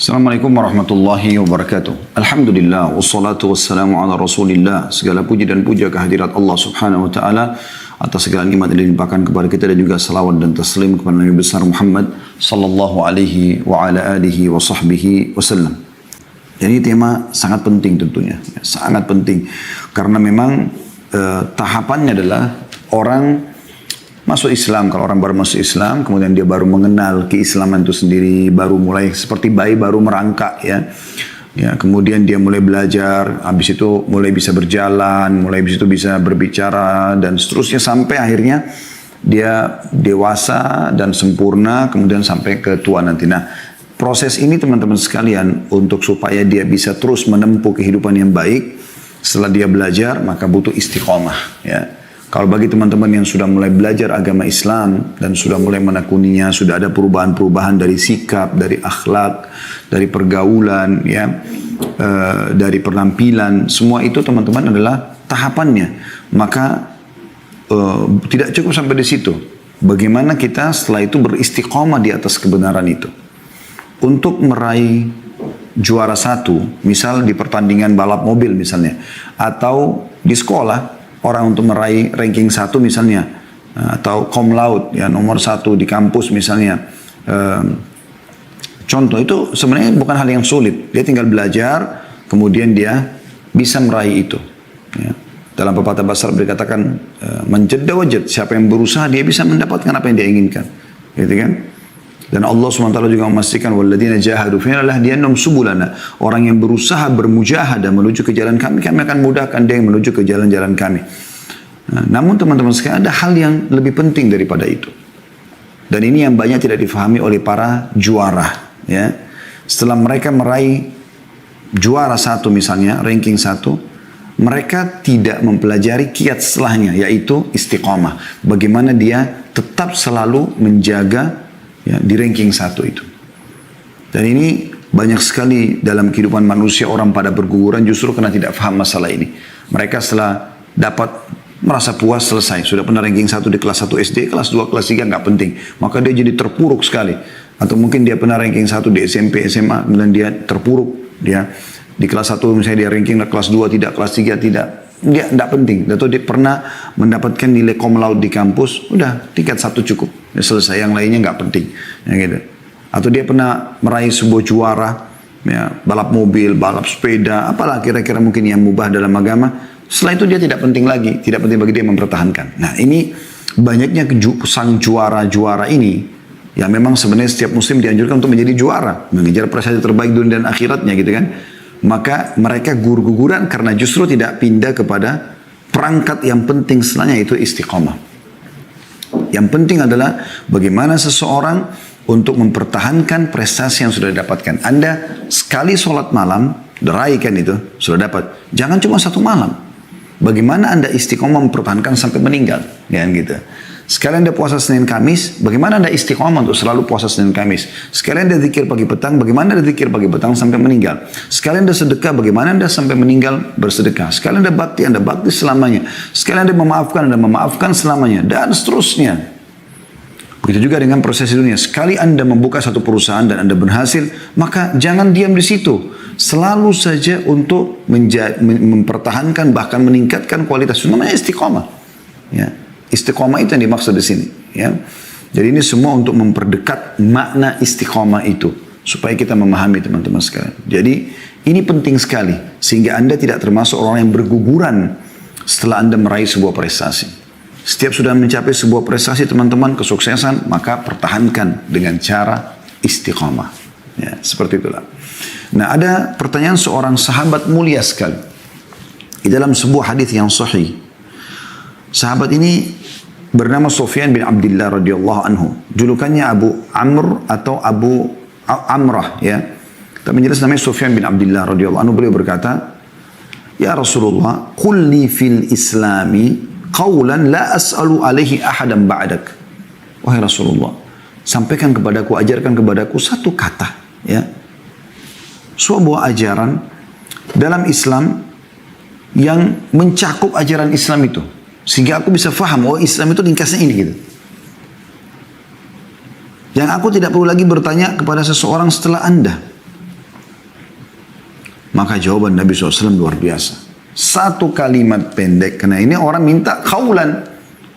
Assalamualaikum warahmatullahi wabarakatuh. Alhamdulillah, wassalatu wassalamu ala rasulillah. Segala puji dan puja kehadirat Allah subhanahu wa ta'ala atas segala nikmat yang dilimpahkan kepada kita, dan juga salawat dan taslim kepada Nabi besar Muhammad sallallahu alaihi wa ala alihi wa sahbihi wasallam. Jadi tema sangat penting tentunya, sangat penting. Karena memang tahapannya adalah orang masuk Islam. Kalau orang baru masuk Islam, kemudian dia baru mengenal keislaman itu sendiri, baru mulai seperti bayi baru merangkak ya. Ya, kemudian dia mulai belajar, habis itu mulai bisa berjalan, mulai habis itu bisa berbicara dan seterusnya sampai akhirnya dia dewasa dan sempurna, kemudian sampai ke tua nanti. Nah, proses ini teman-teman sekalian, untuk supaya dia bisa terus menempuh kehidupan yang baik setelah dia belajar, maka butuh istiqomah ya. Kalau bagi teman-teman yang sudah mulai belajar agama Islam dan sudah mulai menekuninya, sudah ada perubahan-perubahan dari sikap, dari akhlak, dari pergaulan, ya, dari penampilan, semua itu teman-teman adalah tahapannya. Maka tidak cukup sampai di situ. Bagaimana kita setelah itu beristiqomah di atas kebenaran itu. Untuk meraih juara satu, misal di pertandingan balap mobil misalnya, atau di sekolah, orang untuk meraih ranking 1 misalnya, atau cum laude ya, nomor 1 di kampus misalnya, contoh itu sebenarnya bukan hal yang sulit. Dia tinggal belajar, kemudian dia bisa meraih itu ya. Dalam pepatah bahasa Arab dikatakan manjadda wajad, siapa yang berusaha dia bisa mendapatkan apa yang dia inginkan, gitu kan. Dan Allah SWT juga memastikan walladzina jahadu fina lahdiyannahum subulana. Orang yang berusaha bermujahadah menuju ke jalan kami, kami akan mudahkan dia yang menuju ke jalan-jalan kami. Nah, namun teman-teman sekalian, ada hal yang lebih penting daripada itu. Dan ini yang banyak tidak difahami oleh para juara ya. Setelah mereka meraih juara 1 misalnya, ranking 1, mereka tidak mempelajari kiat setelahnya, yaitu istiqomah. Bagaimana dia tetap selalu menjaga ya, di ranking 1 itu. Dan ini banyak sekali dalam kehidupan manusia, orang pada berguguran justru karena tidak paham masalah ini. Mereka setelah dapat merasa puas, selesai, sudah pernah ranking 1 di kelas 1 SD, kelas 2, kelas 3 nggak penting, maka dia jadi terpuruk sekali. Atau mungkin dia pernah ranking 1 di SMP, SMA, kemudian dia terpuruk, dia di kelas 1 misalnya dia ranking, kelas 2 tidak, kelas 3 tidak, dia tidak penting. Atau dia pernah mendapatkan nilai cum laude di kampus, udah tingkat 1 cukup, ya, selesai, yang lainnya nggak penting ya, gitu. Atau dia pernah meraih sebuah juara ya, balap mobil, balap sepeda, apalah kira-kira mungkin yang mubah dalam agama. Setelah itu dia tidak penting lagi, tidak penting bagi dia mempertahankan. Nah, ini banyaknya sang juara-juara ini ya, memang sebenarnya setiap muslim dianjurkan untuk menjadi juara, mengejar prestasi terbaik dunia dan akhiratnya, gitu kan. Maka mereka gugur-guguran karena justru tidak pindah kepada perangkat yang penting setelahnya, itu istiqomah. Yang penting adalah bagaimana seseorang untuk mempertahankan prestasi yang sudah didapatkan. Anda sekali sholat malam, deraihkan itu, sudah dapat. Jangan cuma 1 malam. Bagaimana Anda istiqomah mempertahankan sampai meninggal, ya gitu. Sekalian Anda puasa Senin Kamis, bagaimana Anda istiqomah untuk selalu puasa Senin Kamis. Sekalian Anda zikir pagi petang, bagaimana Anda zikir pagi petang sampai meninggal. Sekalian Anda sedekah, bagaimana Anda sampai meninggal bersedekah. Sekalian Anda bakti selamanya. Sekalian Anda memaafkan selamanya. Dan seterusnya. Begitu juga dengan proses dunia. Sekali Anda membuka satu perusahaan dan Anda berhasil, maka jangan diam di situ. Selalu saja untuk mempertahankan, bahkan meningkatkan kualitas. Itu namanya istiqomah. Ya. Istiqomah itu yang dimaksud di sini. Ya. Jadi ini semua untuk memperdekat makna istiqomah itu. Supaya kita memahami teman-teman sekalian. Jadi ini penting sekali. Sehingga Anda tidak termasuk orang yang berguguran setelah Anda meraih sebuah prestasi. Setiap sudah mencapai sebuah prestasi teman-teman, kesuksesan, maka pertahankan dengan cara istiqomah. Ya, seperti itulah. Nah, ada pertanyaan seorang sahabat mulia sekali. Di dalam sebuah hadis yang sahih. Sahabat ini bernama Sufyan bin Abdullah radhiyallahu anhu. Julukannya Abu Amr atau Abu Amrah ya. Tapi jelas namanya Sufyan bin Abdullah radhiyallahu anhu. Beliau berkata, "Ya Rasulullah, qul li fil Islami qawlan la as'alu alaihi ahadan ba'dak." Wahai Rasulullah, sampaikan kepadaku, ajarkan kepadaku satu kata ya. Sebuah ajaran dalam Islam yang mencakup ajaran Islam itu. Sehingga aku bisa faham, oh Islam itu ringkasnya ini gitu. Yang aku tidak perlu lagi bertanya kepada seseorang setelah Anda. Maka jawaban Nabi SAW luar biasa. Satu kalimat pendek, karena ini orang minta kaulan.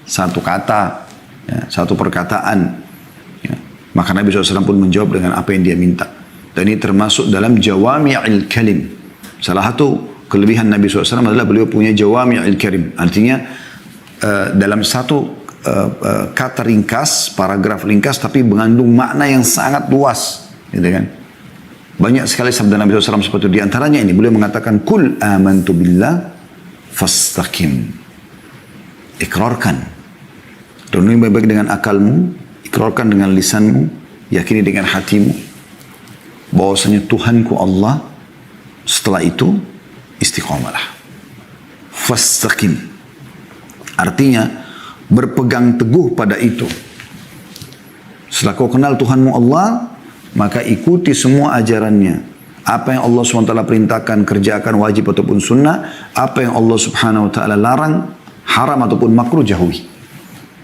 Satu kata, ya, satu perkataan. Ya. Maka Nabi SAW pun menjawab dengan apa yang dia minta. Dan ini termasuk dalam jawami'il kalim. Salah satu kelebihan Nabi SAW adalah beliau punya jawami'il kalim. Artinya dalam satu kata ringkas, paragraf ringkas, tapi mengandung makna yang sangat luas. Gitu kan? Banyak sekali sabda Nabi SAW seperti itu. Di antaranya ini, beliau mengatakan, Kul amantu billah fastaqim. Ikrarkan. Renungi baik-baik dengan akalmu, ikrarkan dengan lisanmu, yakini dengan hatimu, bahwasanya Tuhanku Allah. Setelah itu, istiqamalah. Fastaqim. Artinya, berpegang teguh pada itu. Setelah kau kenal Tuhanmu Allah, maka ikuti semua ajarannya. Apa yang Allah SWT perintahkan, kerjakan wajib ataupun sunnah. Apa yang Allah Subhanahu Wa Taala larang, haram ataupun makruh, jauhi.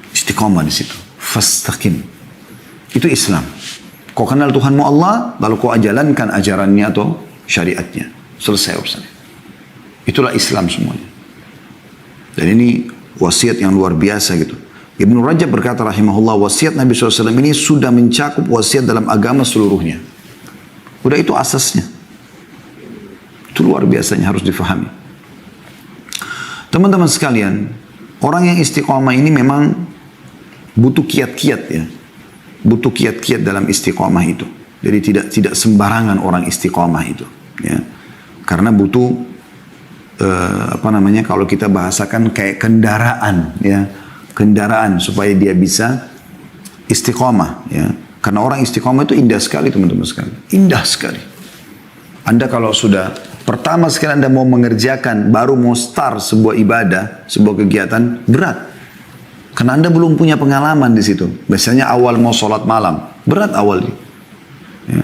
Istiqamah di situ. Fastaqim. Itu Islam. Kau kenal Tuhanmu Allah, lalu kau jalankan ajarannya atau syariatnya. Selesai urusannya. Itulah Islam semuanya. Dan ini wasiat yang luar biasa gitu. Ibnu Rajab berkata rahimahullah, wasiat Nabi SAW ini sudah mencakup wasiat dalam agama seluruhnya. Udah itu asasnya. Itu luar biasanya, harus difahami. Teman-teman sekalian, orang yang istiqamah ini memang butuh kiat-kiat ya. Butuh kiat-kiat dalam istiqamah itu. Jadi tidak sembarangan orang istiqamah itu. Ya. Karena butuh kalau kita bahasakan kayak kendaraan ya, kendaraan supaya dia bisa istiqamah ya. Karena orang istiqamah itu indah sekali teman-teman sekalian, indah sekali. Anda kalau sudah pertama sekali Anda mau mengerjakan, baru mau start sebuah ibadah, sebuah kegiatan, berat. Karena Anda belum punya pengalaman di situ. Biasanya awal mau sholat malam, berat awalnya. Ya.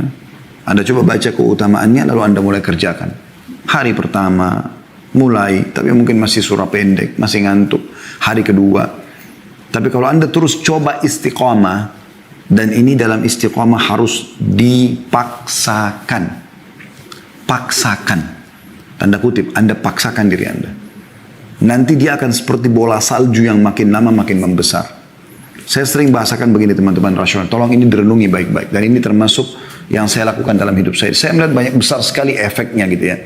Anda coba baca keutamaannya, lalu Anda mulai kerjakan. Hari pertama mulai, tapi mungkin masih surah pendek, masih ngantuk. Hari kedua. Tapi kalau Anda terus coba istiqamah, dan ini dalam istiqamah harus dipaksakan. Paksakan. Tanda kutip, Anda paksakan diri Anda. Nanti dia akan seperti bola salju yang makin lama makin membesar. Saya sering bahasakan begini teman-teman rasional. Tolong ini direnungi baik-baik. Dan ini termasuk yang saya lakukan dalam hidup saya. Saya melihat banyak besar sekali efeknya gitu ya.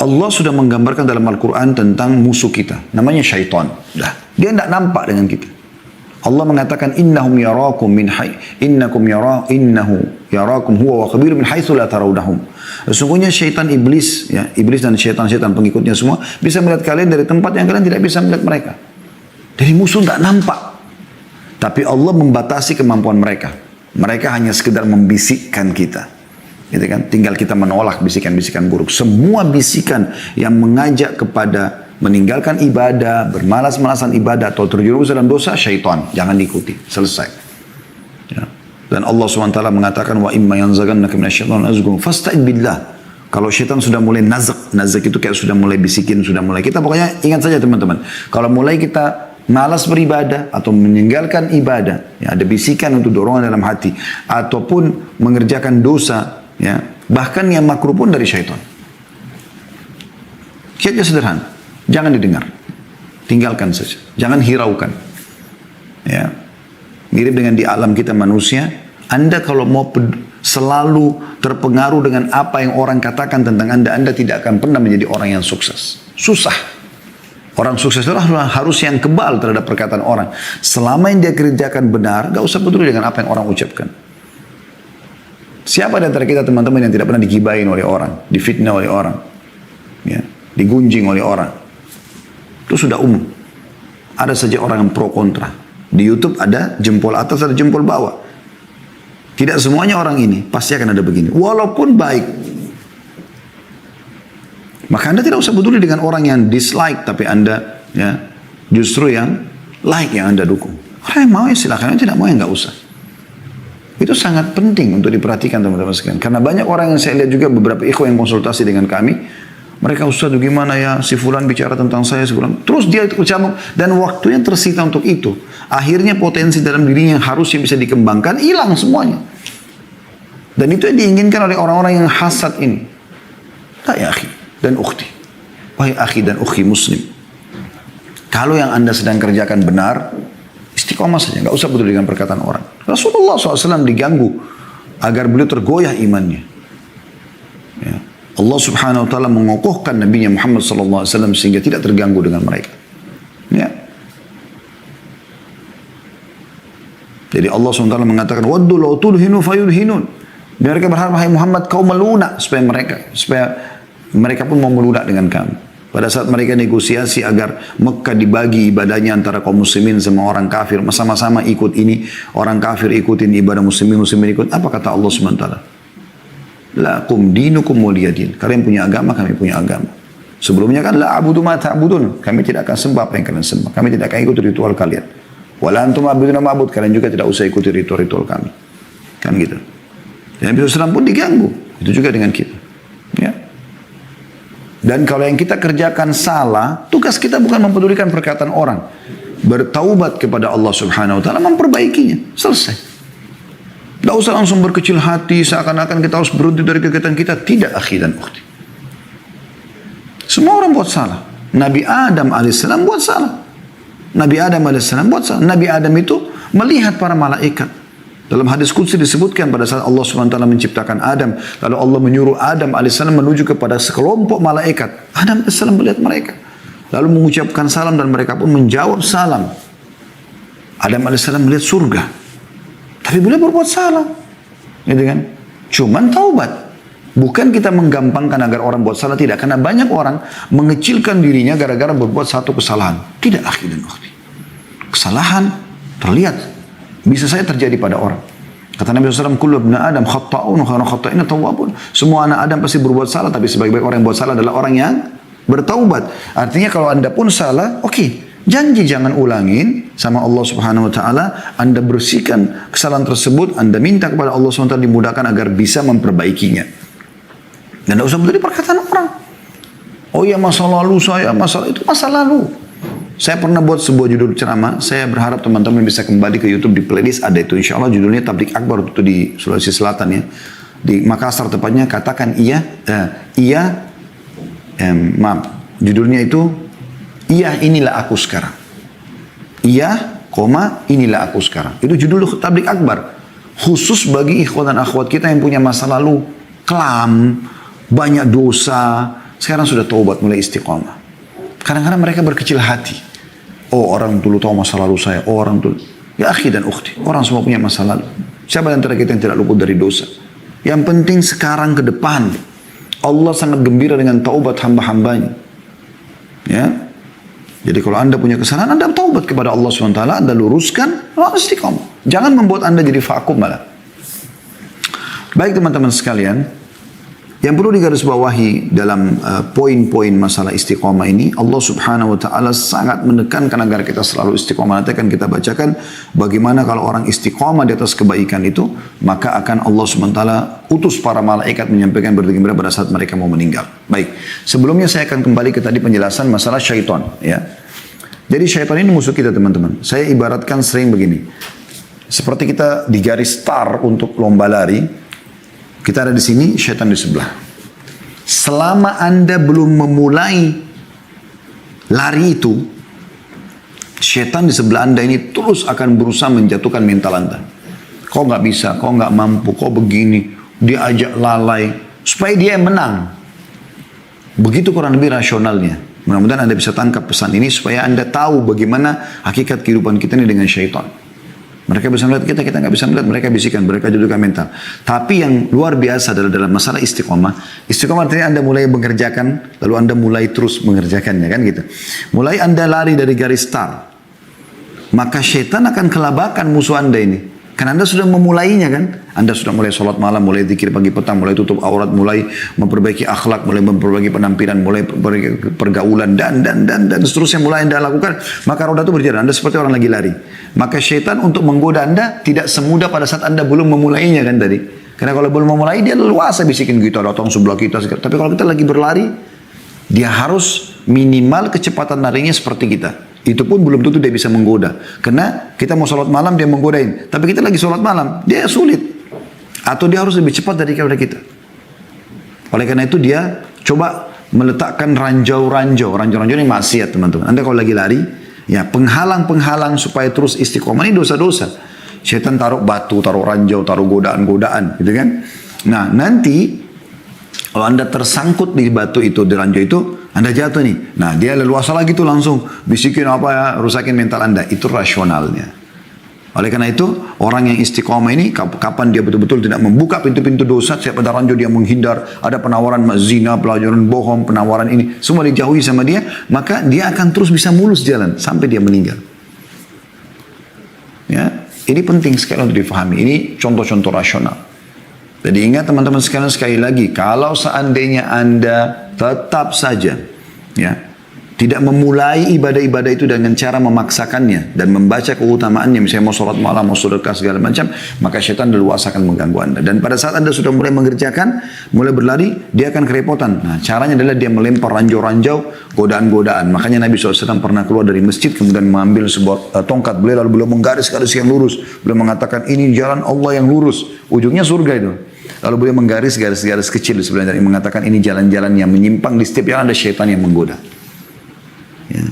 Allah sudah menggambarkan dalam Al-Quran tentang musuh kita. Namanya syaitan. Dia tidak nampak dengan kita. Allah mengatakan, Innahum yarakum min innahu yarakum huwa wa qabilu min haitsu la tarawnahum. Sesungguhnya syaitan iblis, ya, iblis dan syaitan-syaitan pengikutnya semua, bisa melihat kalian dari tempat yang kalian tidak bisa melihat mereka. Dari musuh tidak nampak. Tapi Allah membatasi kemampuan mereka. Mereka hanya sekedar membisikkan kita. Gitu kan? Tinggal kita menolak bisikan-bisikan buruk. Semua bisikan yang mengajak kepada meninggalkan ibadah, bermalas-malasan ibadah, atau terjerumus dalam dosa, syaitan. Jangan diikuti. Selesai. Ya. Dan Allah SWT mengatakan, wa imma yanzaghannaka minasyaitonir nazghun fasta'id billah. Kalau syaitan sudah mulai nazak itu kayak sudah mulai bisikin, sudah mulai. Kita pokoknya ingat saja teman-teman. Kalau mulai kita malas beribadah atau meninggalkan ibadah, ya, ada bisikan untuk dorongan dalam hati, ataupun mengerjakan dosa, ya, bahkan yang makruh pun dari syaitan. Kiatnya sederhana, jangan didengar, tinggalkan saja, jangan hiraukan. Ya, mirip dengan di alam kita manusia. Anda kalau mau selalu terpengaruh dengan apa yang orang katakan tentang Anda tidak akan pernah menjadi orang yang sukses. Susah. Orang sukses itu harus yang kebal terhadap perkataan orang. Selama yang dia kerjakan benar, gak usah peduli dengan apa yang orang ucapkan. Siapa di antara kita teman-teman yang tidak pernah digibahin oleh orang, difitnah oleh orang, ya, digunjing oleh orang? Itu sudah umum. Ada saja orang yang pro kontra. Di YouTube ada jempol atas, ada jempol bawah. Tidak semuanya orang ini pasti akan ada begini. Walaupun baik. Maka Anda tidak usah peduli dengan orang yang dislike, tapi Anda ya justru yang like, yang Anda dukung. Orang yang mau ya silakan, yang tidak mau ya nggak usah. Itu sangat penting untuk diperhatikan teman-teman sekalian. Karena banyak orang yang saya lihat juga beberapa ikhwan yang konsultasi dengan kami, mereka Ustaz gimana ya si fulan bicara tentang saya, si fulan. Terus dia itu kecamuk dan waktunya tersita untuk itu. Akhirnya potensi dalam dirinya yang harusnya bisa dikembangkan hilang semuanya. Dan itu yang diinginkan oleh orang-orang yang hasad ini. Tak ya akhi dan ukhti. Wahai akhi dan ukhti muslim. Kalau yang anda sedang kerjakan benar, istiqomah saja. Nggak usah peduli dengan perkataan orang. Rasulullah SAW diganggu agar beliau tergoyah imannya. Ya. Allah subhanahu wa ta'ala mengokohkan Nabi Muhammad SAW sehingga tidak terganggu dengan mereka. Ya. Jadi Allah SWT mengatakan, Waddu law tulhinu fayulhinun. Mereka berharap, hai Muhammad, kau melunak supaya mereka pun mau melunak dengan kamu. Pada saat mereka negosiasi agar Mekah dibagi ibadahnya antara kaum muslimin sama orang kafir, sama-sama ikut ini, orang kafir ikutin ibadah muslimin, muslimin ikut. Apa kata Allah SWT? Lakum dinukum waliyadin. Kalian punya agama, kami punya agama. Sebelumnya kan la abudu ma ta'budun. Kami tidak akan sembah apa yang kalian sembah. Kami tidak akan ikut ritual kalian. Wala antum abuduna ma'bud. Kalian juga tidak usah ikuti ritual-ritual kami. Kan gitu. Dan Nabi SAW pun diganggu. Itu juga dengan kita. Ya. Dan kalau yang kita kerjakan salah, tugas kita bukan mempedulikan perkataan orang. Bertaubat kepada Allah Subhanahu wa ta'ala, memperbaikinya. Selesai. Tidak usah langsung berkecil hati, seakan-akan kita harus berhenti dari kegiatan kita. Tidak, akhi dan ukhti. Semua orang buat salah. Nabi Adam AS buat salah. Nabi Adam AS buat salah. Nabi Adam itu melihat para malaikat. Dalam hadis qudsi disebutkan pada saat Allah SWT menciptakan Adam. Lalu Allah menyuruh Adam AS menuju kepada sekelompok malaikat. Adam AS melihat mereka. Lalu mengucapkan salam dan mereka pun menjawab salam. Adam AS melihat surga. Tapi boleh berbuat salah. Gitu kan? Cuman taubat. Bukan kita menggampangkan agar orang buat salah. Tidak. Karena banyak orang mengecilkan dirinya gara-gara berbuat satu kesalahan. Tidak, akhi dan ukhti. Kesalahan terlihat. Bisa saja terjadi pada orang. Kata Nabi SAW, kullu ibn Adam khatta'un wa khairu khatta'ina tawwabun. Semua anak Adam pasti berbuat salah, tapi sebaik-baik orang yang buat salah adalah orang yang bertaubat. Artinya kalau anda pun salah, oke, janji jangan ulangin sama Allah Subhanahu wa ta'ala. Anda bersihkan kesalahan tersebut, anda minta kepada Allah SWT dimudahkan agar bisa memperbaikinya. Dan tidak usah menjadi perkataan orang. Oh ya, masa lalu saya, itu masa lalu. Saya pernah buat sebuah judul ceramah. Saya berharap teman-teman bisa kembali ke YouTube di playlist. Ada itu insya Allah judulnya Tablik Akbar itu di Sulawesi Selatan ya. Di Makassar tepatnya katakan maaf. Judulnya itu Iya inilah aku sekarang. Iya, inilah aku sekarang. Itu judul Tablik Akbar. Khusus bagi ikhwan dan akhwat kita yang punya masa lalu kelam, banyak dosa. Sekarang sudah taubat mulai istiqamah. Kadang-kadang mereka berkecil hati. Oh, orang dulu tahu masa lalu saya. Oh, orang dulu. Ya akhi dan ukhti. Orang semua punya masa lalu. Siapa di antara kita yang tidak luput dari dosa? Yang penting sekarang ke depan. Allah sangat gembira dengan taubat hamba-hambanya. Ya. Jadi kalau anda punya kesalahan, anda taubat kepada Allah SWT. Anda luruskan. Allah istiqamah. Jangan membuat anda jadi vakum malah. Baik teman-teman sekalian. Yang perlu digarisbawahi dalam poin-poin masalah istiqomah ini, Allah Subhanahu wa ta'ala sangat menekankan agar kita selalu istiqomah. Nanti akan kita bacakan bagaimana kalau orang istiqomah di atas kebaikan itu, maka akan Allah Subhanahu wa ta'ala utus para malaikat menyampaikan berita gembira pada saat mereka mau meninggal. Baik, sebelumnya saya akan kembali ke tadi penjelasan masalah syaitan. Ya. Jadi syaitan ini musuh kita teman-teman. Saya ibaratkan sering begini. Seperti kita di garis start untuk lomba lari. Kita ada di sini, syaitan di sebelah. Selama anda belum memulai lari itu, syaitan di sebelah anda ini terus akan berusaha menjatuhkan mental anda. Kau nggak bisa, kau nggak mampu, kau begini, dia ajak lalai, supaya dia yang menang. Begitu kurang lebih rasionalnya. Mudah-mudahan anda bisa tangkap pesan ini supaya anda tahu bagaimana hakikat kehidupan kita ini dengan syaitan. Mereka bisa melihat kita, kita nggak bisa melihat. Mereka bisikan, mereka jadikan mental. Tapi yang luar biasa adalah dalam masalah istiqomah. Istiqomah artinya anda mulai mengerjakan, lalu anda mulai terus mengerjakannya, kan gitu. Mulai anda lari dari garis start, maka syaitan akan kelabakan musuh anda ini. Karena anda sudah memulainya kan. Anda sudah mulai sholat malam, mulai zikir pagi petang, mulai tutup aurat, mulai memperbaiki akhlak, mulai memperbaiki penampilan, mulai pergaulan, dan seterusnya mulai anda lakukan. Maka roda itu berjalan, anda seperti orang lagi lari. Maka syaitan untuk menggoda anda tidak semudah pada saat anda belum memulainya kan tadi. Karena kalau belum memulai dia leluasa bisikin kita, datang sebelah kita. Tapi kalau kita lagi berlari, dia harus minimal kecepatan larinya seperti kita. Itu pun belum tentu dia bisa menggoda. Karena kita mau sholat malam dia menggodain. Tapi kita lagi sholat malam, dia sulit. Atau dia harus lebih cepat daripada kita. Oleh karena itu dia Coba meletakkan ranjau-ranjau. Ranjau-ranjau ini maksiat teman-teman. Anda kalau lagi lari, ya penghalang-penghalang supaya terus istiqomah ini dosa-dosa. Syaitan taruh batu, taruh ranjau, taruh godaan-godaan, gitu kan. Nah nanti kalau Anda tersangkut di batu itu, di ranjau itu, Anda jatuh nih. Nah dia leluasa lagi tuh langsung bisikin apa ya, rusakin mental Anda. Itu rasionalnya. Oleh karena itu, orang yang istiqomah ini, kapan dia betul-betul tidak membuka pintu-pintu dosa, setiap ada ranjau dia menghindar, ada penawaran zina, pelajaran bohong, penawaran ini, semua dijauhi sama dia, maka dia akan terus bisa mulus jalan, sampai dia meninggal. Ya, ini penting sekali untuk difahami. Ini contoh-contoh rasional. Jadi ingat teman-teman sekalian, sekali lagi, kalau seandainya Anda tetap saja, ya, tidak memulai ibadah-ibadah itu dengan cara memaksakannya dan membaca keutamaannya, misalnya mau sholat malam, mau sedekah segala macam, maka syaitan leluasa akan mengganggu Anda. Dan pada saat Anda sudah mulai mengerjakan, mulai berlari, dia akan kerepotan. Nah, caranya adalah dia melempar ranjau-ranjau, godaan-godaan. Makanya Nabi SAW pernah keluar dari masjid, kemudian mengambil sebuah tongkat beliau, lalu beliau menggaris-garis yang lurus. Beliau mengatakan, ini jalan Allah yang lurus. Ujungnya surga itu. Lalu beliau menggaris garis-garis kecil sebenarnya, mengatakan ini jalan-jalan yang menyimpang, di setiap jalan ada syaitan yang menggoda. Ya.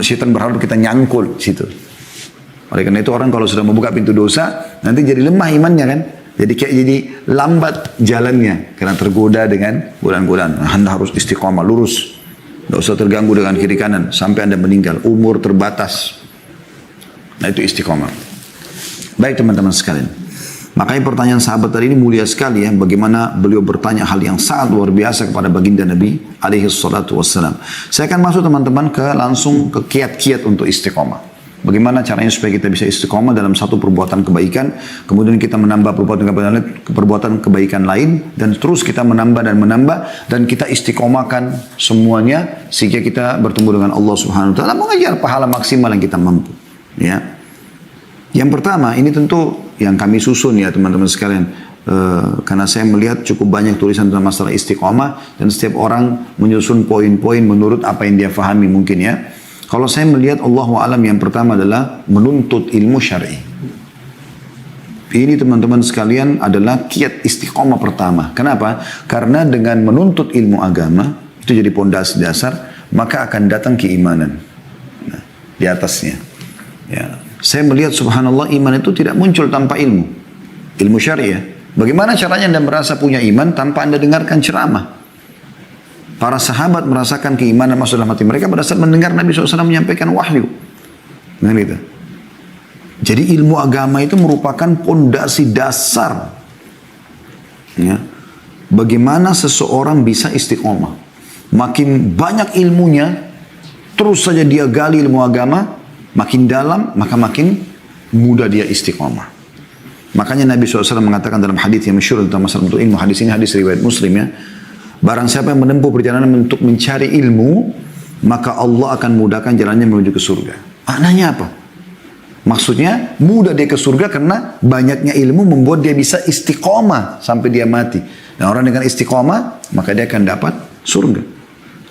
Syaitan berharap kita nyangkul situ. Oleh karena itu orang kalau sudah membuka pintu dosa, nanti jadi lemah imannya kan. Jadi lambat jalannya karena tergoda dengan godaan-godaan. Nah, Anda harus istiqomah, lurus. Tidak usah terganggu dengan kiri kanan sampai Anda meninggal. Umur terbatas. Nah itu istiqomah. Baik teman-teman sekalian. Makanya pertanyaan sahabat tadi ini mulia sekali ya. Bagaimana beliau bertanya hal yang sangat luar biasa kepada baginda Nabi alaihi salatu wassalam. Saya akan masuk teman-teman langsung ke kiat-kiat untuk istiqomah. Bagaimana caranya supaya kita bisa istiqomah dalam satu perbuatan kebaikan. Kemudian kita menambah perbuatan kebaikan lain. Dan terus kita menambah dan menambah. Dan kita istiqomahkan semuanya. Sehingga kita bertemu dengan Allah subhanahu wa ta'ala. Mengajar pahala maksimal yang kita mampu. Ya. Yang pertama, ini tentu yang kami susun ya teman-teman sekalian. Karena saya melihat cukup banyak tulisan tentang masalah istiqomah. Dan setiap orang menyusun poin-poin menurut apa yang dia fahami mungkin ya. Kalau saya melihat Allahu a'lam yang pertama adalah menuntut ilmu syar'i. Ini teman-teman sekalian adalah kiat istiqomah pertama. Kenapa? Karena dengan menuntut ilmu agama, itu jadi pondasi dasar, maka akan datang keimanan. Nah, di atasnya. Ya. Saya melihat subhanallah iman itu tidak muncul tanpa ilmu. Ilmu syariah. Bagaimana caranya Anda merasa punya iman tanpa Anda dengarkan ceramah? Para sahabat merasakan keimanan masuk dalam hati mereka pada saat mendengar Nabi SAW menyampaikan wahyu. Nah, gitu. Jadi ilmu agama itu merupakan pondasi dasar. Ya. Bagaimana seseorang bisa istiqomah. Makin banyak ilmunya, terus saja dia gali ilmu agama, makin dalam, maka makin mudah dia istiqomah. Makanya Nabi SAW mengatakan dalam hadis yang masyhur tentang masalah untuk ilmu. Hadis ini hadis riwayat Muslim ya. Barang siapa yang menempuh perjalanan untuk mencari ilmu, maka Allah akan mudahkan jalannya menuju ke surga. Maknanya apa? Maksudnya mudah dia ke surga karena banyaknya ilmu membuat dia bisa istiqomah sampai dia mati. Dan orang dengan istiqomah, maka dia akan dapat surga.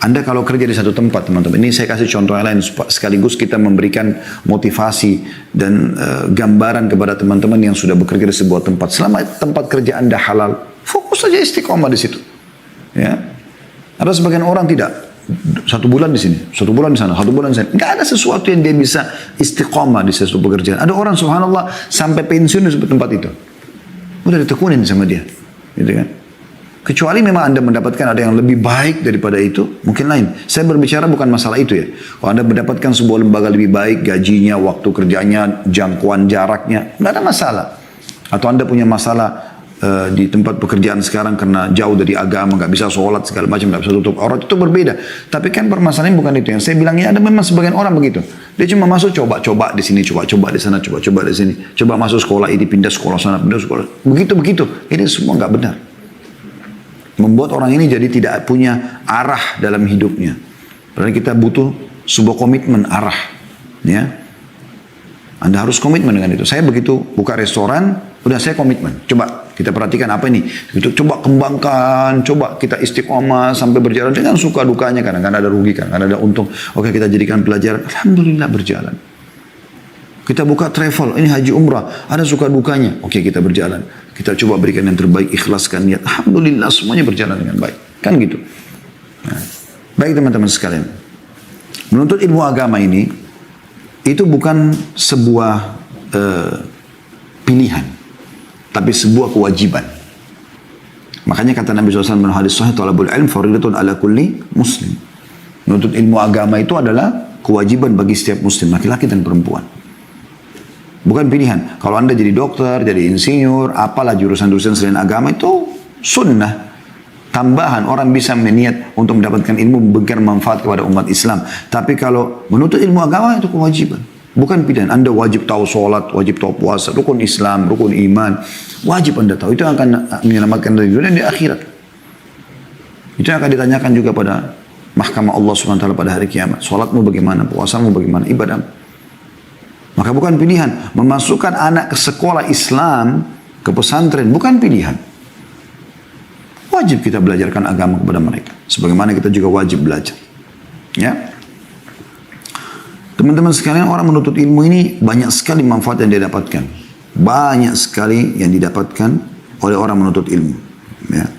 Anda kalau kerja di satu tempat teman-teman, ini saya kasih contoh yang lain sekaligus kita memberikan motivasi dan gambaran kepada teman-teman yang sudah bekerja di sebuah tempat. Selama tempat kerja Anda halal, fokus saja istiqomah di situ. Ya, ada sebagian orang tidak 1 bulan di sini, 1 bulan di sana, 1 bulan di sana. Nggak ada sesuatu yang dia bisa istiqomah di sesuatu pekerjaan. Ada orang subhanallah sampai pensiun di sebuah tempat itu, udah ditekunin sama dia, gitu kan? Kecuali memang Anda mendapatkan ada yang lebih baik daripada itu, mungkin lain. Saya berbicara bukan masalah itu ya. Kalau Anda mendapatkan sebuah lembaga lebih baik, gajinya, waktu kerjanya, jangkauan jaraknya, nggak ada masalah. Atau Anda punya masalah di tempat pekerjaan sekarang karena jauh dari agama, nggak bisa sholat segala macam, nggak bisa tutup aurat, itu berbeda. Tapi kan permasalahannya bukan itu. Yang saya bilangnya ada memang sebagian orang begitu. Dia cuma masuk coba-coba di sini, coba-coba di sana, coba-coba di sini, coba masuk sekolah ini, pindah sekolah sana, pindah sekolah. Begitu-begitu. Ini semua nggak benar. Membuat orang ini jadi tidak punya arah dalam hidupnya. Padahal kita butuh sebuah komitmen arah. Ya, Anda harus komitmen dengan itu. Saya begitu buka restoran, udah saya komitmen. Coba kita perhatikan apa ini. Coba kembangkan, coba kita istiqomah sampai berjalan dengan suka dukanya. Kadang-kadang ada rugi, kadang-kadang ada untung. Oke, kita jadikan pelajaran. Alhamdulillah berjalan. Kita buka travel, ini haji umrah, ada suka dukanya. Oke, kita berjalan. Kita coba berikan yang terbaik, ikhlaskan niat. Alhamdulillah semuanya berjalan dengan baik. Kan gitu. Nah, baik teman-teman sekalian. Menuntut ilmu agama ini, itu bukan sebuah pilihan, tapi sebuah kewajiban. Makanya kata Nabi SAW dalam hadis sahih, talabul ilm faridatun ala kulli muslim. Menuntut ilmu agama itu adalah kewajiban bagi setiap muslim, laki-laki dan perempuan. Bukan pilihan. Kalau Anda jadi dokter, jadi insinyur, apalah jurusan-jurusan selain agama, itu sunnah. Tambahan, orang bisa meniat untuk mendapatkan ilmu, memberikan manfaat kepada umat Islam. Tapi kalau menuntut ilmu agama itu kewajiban. Bukan pilihan. Anda wajib tahu sholat, wajib tahu puasa, rukun Islam, rukun iman. Wajib Anda tahu. Itu akan menyelamatkan dari dunia dan di akhirat. Itu akan ditanyakan juga pada mahkamah Allah SWT pada hari kiamat. Sholatmu bagaimana, puasamu bagaimana, ibadah. Maka bukan pilihan. Memasukkan anak ke sekolah Islam, ke pesantren, bukan pilihan. Wajib kita belajarkan agama kepada mereka. Sebagaimana kita juga wajib belajar. Ya. Teman-teman sekalian, orang menuntut ilmu ini banyak sekali manfaat yang dia dapatkan. Banyak sekali yang didapatkan oleh orang menuntut ilmu. Ya.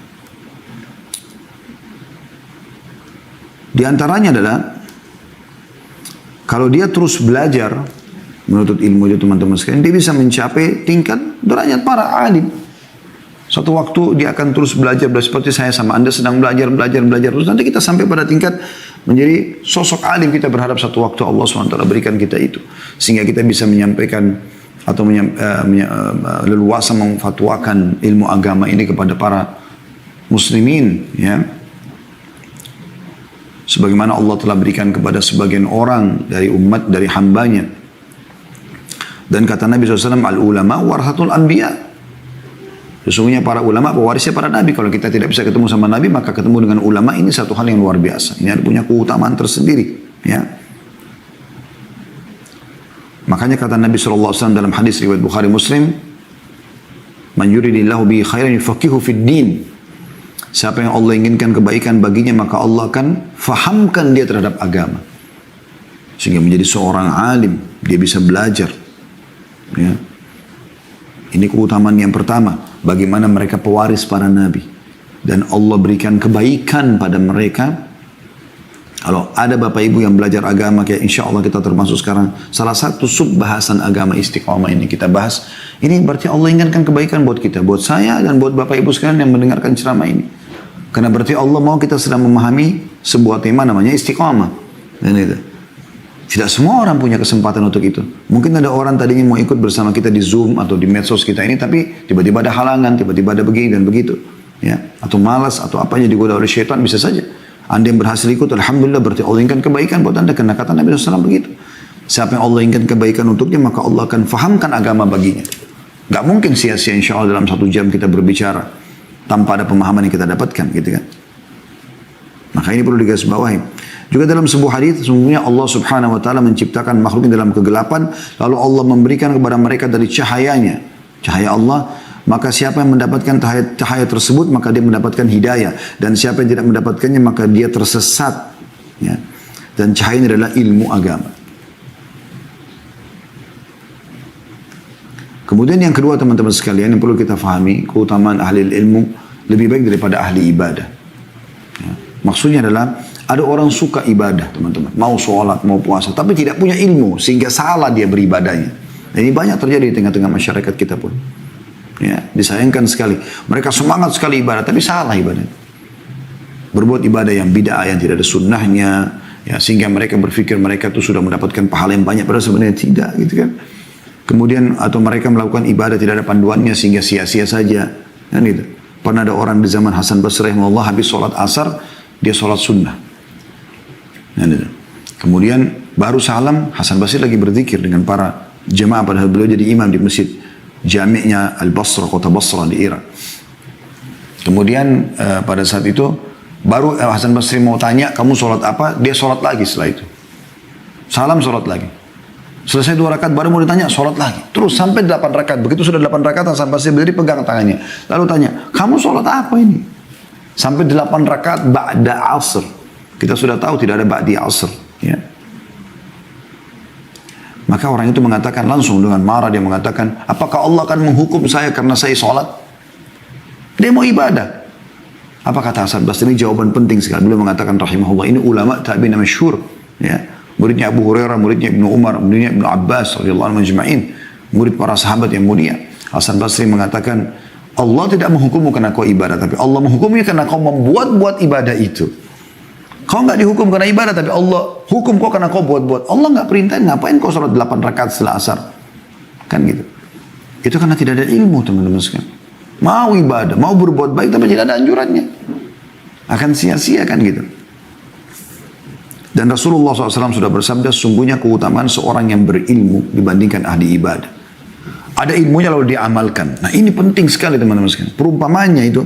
Di antaranya adalah, kalau dia terus belajar menuntut ilmu itu teman-teman sekalian, dia bisa mencapai tingkat derajat para alim. Suatu waktu dia akan terus belajar seperti saya sama Anda sedang belajar terus. Nanti kita sampai pada tingkat menjadi sosok alim. Kita berharap satu waktu Allah SWT berikan kita itu. Sehingga kita bisa menyampaikan atau leluasa memfatwakan ilmu agama ini kepada para muslimin. Ya. Sebagaimana Allah telah berikan kepada sebagian orang dari umat, dari hambanya. Dan kata Nabi SAW, al-ulama warahatul anbiya. Sesungguhnya para ulama pewarisnya para nabi. Kalau kita tidak bisa ketemu sama nabi, maka ketemu dengan ulama ini satu hal yang luar biasa. Ini punya keutamaan tersendiri. Ya. Makanya kata Nabi SAW dalam hadis riwayat Bukhari Muslim, man yuridillahu bihi khairan yufaqihu fid din. Siapa yang Allah inginkan kebaikan baginya, maka Allah akan fahamkan dia terhadap agama. Sehingga menjadi seorang alim, dia bisa belajar. Ya. Ini keutamaan yang pertama. Bagaimana mereka pewaris para nabi. Dan Allah berikan kebaikan pada mereka. Kalau ada bapak ibu yang belajar agama, kayak insya Allah kita termasuk sekarang. Salah satu sub bahasan agama istiqamah ini kita bahas. Ini berarti Allah inginkan kebaikan buat kita. Buat saya dan buat bapak ibu sekalian yang mendengarkan ceramah ini. Karena berarti Allah mau kita sedang memahami sebuah tema namanya istiqamah. Dan itu. Tidak semua orang punya kesempatan untuk itu. Mungkin ada orang tadinya mau ikut bersama kita di Zoom atau di medsos kita ini, tapi tiba-tiba ada halangan, tiba-tiba ada begini dan begitu. Ya. Atau malas, atau apanya digoda oleh syaitan, bisa saja. Anda yang berhasil ikut, alhamdulillah, berarti Allah inginkan kebaikan buat Anda. Karena kata Nabi SAW begitu. Siapa yang Allah inginkan kebaikan untuknya, maka Allah akan fahamkan agama baginya. Gak mungkin sia-sia insya Allah dalam 1 jam kita berbicara tanpa ada pemahaman yang kita dapatkan, gitu kan. Maka ini perlu digarisbawahi. Juga dalam sebuah hadis, sesungguhnya Allah Subhanahu wa taala menciptakan makhluk dalam kegelapan, lalu Allah memberikan kepada mereka dari cahayanya, cahaya Allah. Maka siapa yang mendapatkan cahaya tersebut, maka dia mendapatkan hidayah. Dan siapa yang tidak mendapatkannya, maka dia tersesat. Ya. Dan cahaya ini adalah ilmu agama. Kemudian yang kedua teman-teman sekalian, yang perlu kita fahami, keutamaan ahli ilmu lebih baik daripada ahli ibadah. Ya. Maksudnya adalah, ada orang suka ibadah teman-teman, mau sholat, mau puasa, tapi tidak punya ilmu, sehingga salah dia beribadahnya. Dan ini banyak terjadi di tengah-tengah masyarakat kita pun. Ya, disayangkan sekali. Mereka semangat sekali ibadah, tapi salah ibadah. Berbuat ibadah yang bid'ah, yang tidak ada sunnahnya, ya, sehingga mereka berpikir mereka itu sudah mendapatkan pahala yang banyak, padahal sebenarnya tidak, gitu kan. Kemudian, atau mereka melakukan ibadah tidak ada panduannya, sehingga sia-sia saja. Kan gitu. Pernah ada orang di zaman Hasan Basri rahimahullah, habis sholat asar, dia sholat sunnah. Kemudian baru salam, Hasan Basri lagi berzikir dengan para jemaah, padahal beliau jadi imam di masjid jami'nya Al-Basra, kota Basra di Irak. Kemudian pada saat itu baru Hasan Basri mau tanya, kamu sholat apa? Dia sholat lagi setelah itu. Salam, sholat lagi. Selesai 2 rakaat baru mau ditanya, sholat lagi. Terus sampai 8 rakaat. Begitu sudah 8 rakaat, Hasan Basri berdiri pegang tangannya. Lalu tanya, kamu sholat apa ini? Sampai 8 rakaat ba'da asr. Kita sudah tahu tidak ada ba'di asr. Ya. Maka orang itu mengatakan langsung dengan marah, dia mengatakan, apakah Allah akan menghukum saya karena saya sholat? Dia mau ibadah. Apa kata Hasan Basri? Ini jawaban penting sekali. Beliau mengatakan rahimahullah, ini ulama tabi'in masyhur, ya. Muridnya Abu Hurairah, muridnya Ibnu Umar, muridnya Ibnu Abbas radhiyallahu anhu majma'in, murid para sahabat yang mulia. Hasan Basri mengatakan, Allah tidak menghukummu karena kau ibadah, tapi Allah menghukummu karena kau membuat-buat ibadah itu. Kau nggak dihukum karena ibadah, tapi Allah hukum kau karena kau buat-buat. Allah nggak perintahin, ngapain kau sholat 8 rakaat setelah asar? Kan gitu. Itu karena tidak ada ilmu, teman-teman sekalian. Mau ibadah, mau berbuat baik, tapi tidak ada anjurannya. Akan sia-sia kan gitu. Dan Rasulullah SAW sudah bersabda, sungguhnya keutamaan seorang yang berilmu dibandingkan ahli ibadah. Ada ilmunya lalu dia amalkan. Nah ini penting sekali teman-teman sekalian. Perumpamaannya itu,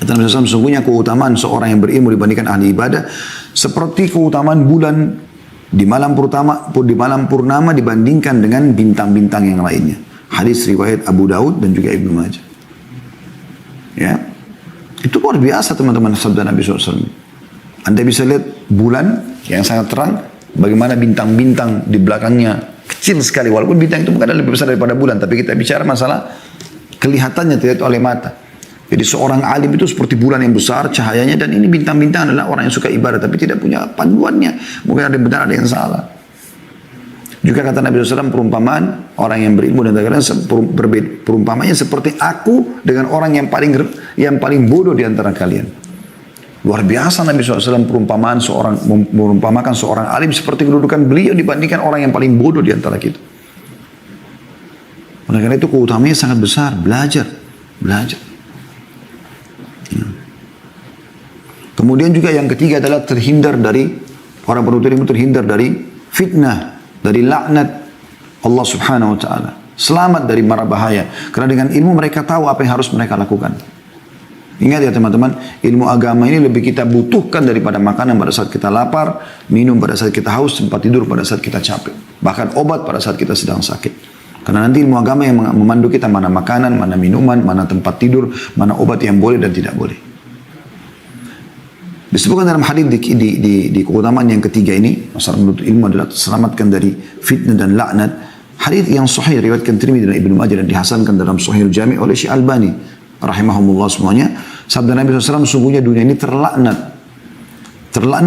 kata Nabi SAW, sungguhnya keutamaan seorang yang berilmu dibandingkan ahli ibadah seperti keutamaan bulan di malam purnama dibandingkan dengan bintang-bintang yang lainnya. Hadis riwayat Abu Daud dan juga Ibnu Majah. Ya, itu luar biasa teman-teman sabda Nabi SAW. Anda bisa lihat bulan yang sangat terang, bagaimana bintang-bintang di belakangnya kecil sekali. Walaupun bintang itu bukan lebih besar daripada bulan, tapi kita bicara masalah kelihatannya tidak oleh mata. Jadi seorang alim itu seperti bulan yang besar cahayanya, dan ini bintang-bintang adalah orang yang suka ibadah tapi tidak punya panduannya. Mungkin ada yang benar, ada yang salah. Juga kata Nabi SAW, perumpamaan orang yang berilmu dan kadang-kadang perumpamanya seperti aku dengan orang yang paling bodoh di antara kalian. Luar biasa Nabi SAW merumpamakan seorang alim seperti kedudukan beliau dibandingkan orang yang paling bodoh di antara kita. Oleh karena itu keutamanya sangat besar, belajar. Kemudian juga yang ketiga adalah terhindar dari, orang penuntut ilmu terhindar dari fitnah, dari laknat Allah Subhanahu wa taala. Selamat dari mara bahaya. Karena dengan ilmu mereka tahu apa yang harus mereka lakukan. Ingat ya teman-teman, ilmu agama ini lebih kita butuhkan daripada makanan pada saat kita lapar, minum pada saat kita haus, tempat tidur pada saat kita capek. Bahkan obat pada saat kita sedang sakit. Karena nanti ilmu agama yang memandu kita mana makanan, mana minuman, mana tempat tidur, mana obat yang boleh dan tidak boleh. Disebutkan dalam hadis di keutamaan yang ketiga ini, masalah menuntut ilmu adalah terselamatkan dari fitnah dan laknat. Hadis yang sahih riwayatkan Tirmidzi dan Ibnu Majah dan dihasankan dalam Sahih Al-Jami' oleh Syekh Albani rahimahumullah semuanya. Sabda Nabi SAW, sungguhnya dunia ini terlaknat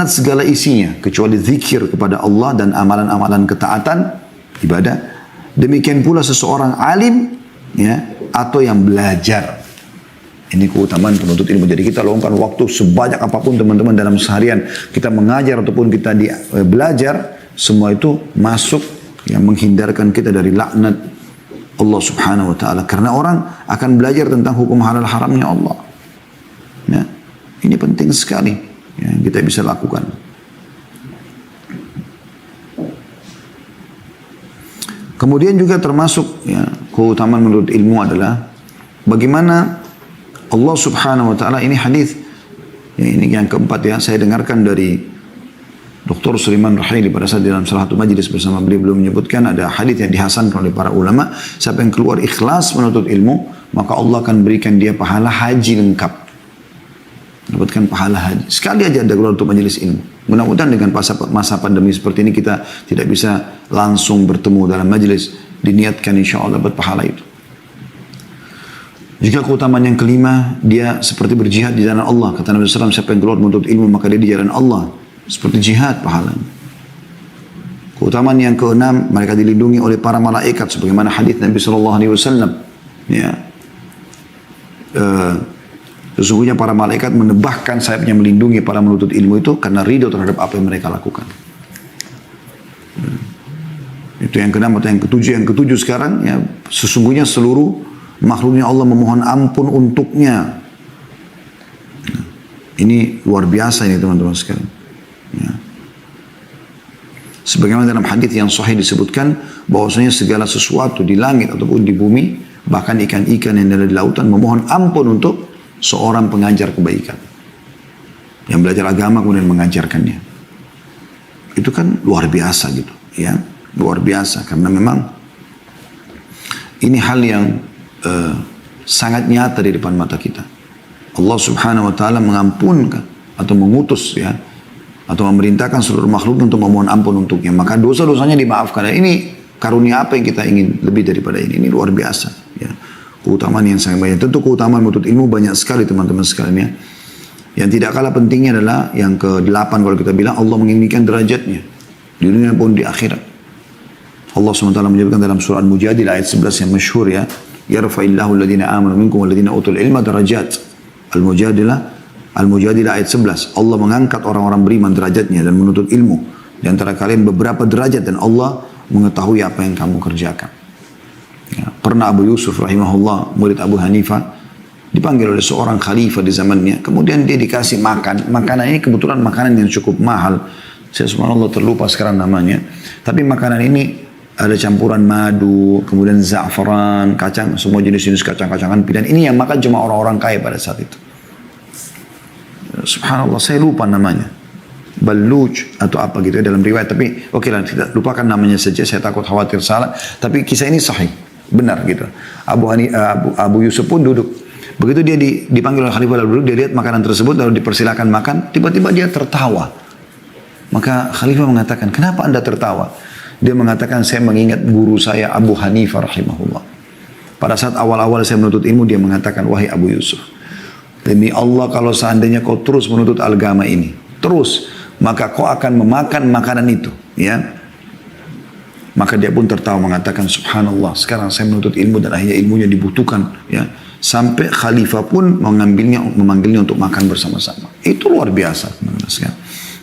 segala isinya kecuali zikir kepada Allah dan amalan-amalan ketaatan ibadah. Demikian pula seseorang alim, ya, atau yang belajar. Ini keutamaan penuntut ilmu. Jadi kita luangkan waktu sebanyak apapun teman-teman dalam seharian. Kita mengajar ataupun kita belajar, semua itu masuk yang menghindarkan kita dari laknat Allah Subhanahu wa taala. Karena orang akan belajar tentang hukum halal haramnya Allah. Ya, ini penting sekali yang kita bisa lakukan. Kemudian juga termasuk ya, keutamaan menuntut ilmu adalah bagaimana Allah Subhanahu wa taala, ini hadis ya, ini yang keempat ya, saya dengarkan dari Dr. Sulaiman Rahili pada saat dalam salah satu majlis bersama beliau menyebutkan ada hadis yang dihasankan oleh para ulama, siapa yang keluar ikhlas menuntut ilmu, maka Allah akan berikan dia pahala haji lengkap. Dapatkan pahala haji. Sekali aja ada keluar untuk majelis ilmu. Mudah-mudahan dengan masa pandemi seperti ini kita tidak bisa langsung bertemu dalam majelis, diniatkan insya Allah dapat pahala itu. Jika keutamaan yang kelima, dia seperti berjihad di jalan Allah. Kata Nabi SAW, siapa yang keluar menuntut ilmu maka dia di jalan Allah. Seperti jihad pahalanya. Keutamaan yang keenam, mereka dilindungi oleh para malaikat. Sebagaimana hadis Nabi SAW. Ya. Sesungguhnya para malaikat menebahkan sayapnya melindungi para menuntut ilmu itu karena ridho terhadap apa yang mereka lakukan. Itu yang keenam atau yang ketujuh. Yang ketujuh sekarang, ya, sesungguhnya seluruh makhluknya Allah memohon ampun untuknya. Ini luar biasa ini teman-teman sekalian. Ya. Sebagaimana dalam hadis yang sahih disebutkan bahwasanya segala sesuatu di langit ataupun di bumi, bahkan ikan-ikan yang ada di lautan memohon ampun untuk seorang pengajar kebaikan yang belajar agama kemudian mengajarkannya. Itu kan luar biasa gitu, ya, luar biasa karena memang ini hal yang sangat nyata di depan mata kita. Allah Subhanahu wa taala mengampunkan atau mengutus ya atau memerintahkan seluruh makhluk untuk memohon ampun untuknya, maka dosa-dosanya dimaafkan. Dan ini karunia apa yang kita ingin lebih daripada ini? Ini luar biasa ya. Keutamaan yang sangat banyak. Tentu keutamaan menuntut ilmu banyak sekali teman-teman sekalian ya. Yang tidak kalah pentingnya adalah yang ke-8 kalau kita bilang Allah meninggikan derajatnya di dunia pun di akhirat. Allah SWT menyebutkan dalam surah Al-Mujadilah ayat 11 yang masyhur ya. Yarfa'illahu alladhina amanu minkum walladhina utul ilma darajat. Al-Mujadilah ayat 11. Allah mengangkat orang-orang beriman derajatnya dan menuntut ilmu. Di antara kalian beberapa derajat dan Allah mengetahui apa yang kamu kerjakan. Ya, pernah Abu Yusuf rahimahullah, murid Abu Hanifah, dipanggil oleh seorang khalifah di zamannya. Kemudian dia dikasih makan. Makanan ini kebetulan makanan yang cukup mahal. Saya subhanallah terlupa sekarang namanya. Tapi makanan ini ada campuran madu, kemudian za'afaran, kacang, semua jenis-jenis kacang-kacangan pilihan. Ini yang makan cuma orang-orang kaya pada saat itu. Subhanallah, saya lupa namanya. Baluj atau apa gitu ya dalam riwayat. Tapi oke lah, tidak lupakan namanya saja. Saya takut khawatir salah. Tapi kisah ini sahih, benar gitu. Abu Yusuf pun duduk. Begitu dia dipanggil oleh khalifah lalu duduk, dia lihat makanan tersebut lalu dipersilakan makan. Tiba-tiba dia tertawa. Maka khalifah mengatakan, kenapa anda tertawa? Dia mengatakan, saya mengingat guru saya Abu Hanifah rahimahullah. Pada saat awal-awal saya menuntut ilmu, dia mengatakan, wahai Abu Yusuf, demi Allah kalau seandainya kau terus menuntut agama ini, terus, maka kau akan memakan makanan itu. Ya. Maka dia pun tertawa mengatakan, subhanallah, sekarang saya menuntut ilmu dan akhirnya ilmunya dibutuhkan. Ya. Sampai khalifah pun memanggilnya untuk makan bersama-sama. Itu luar biasa.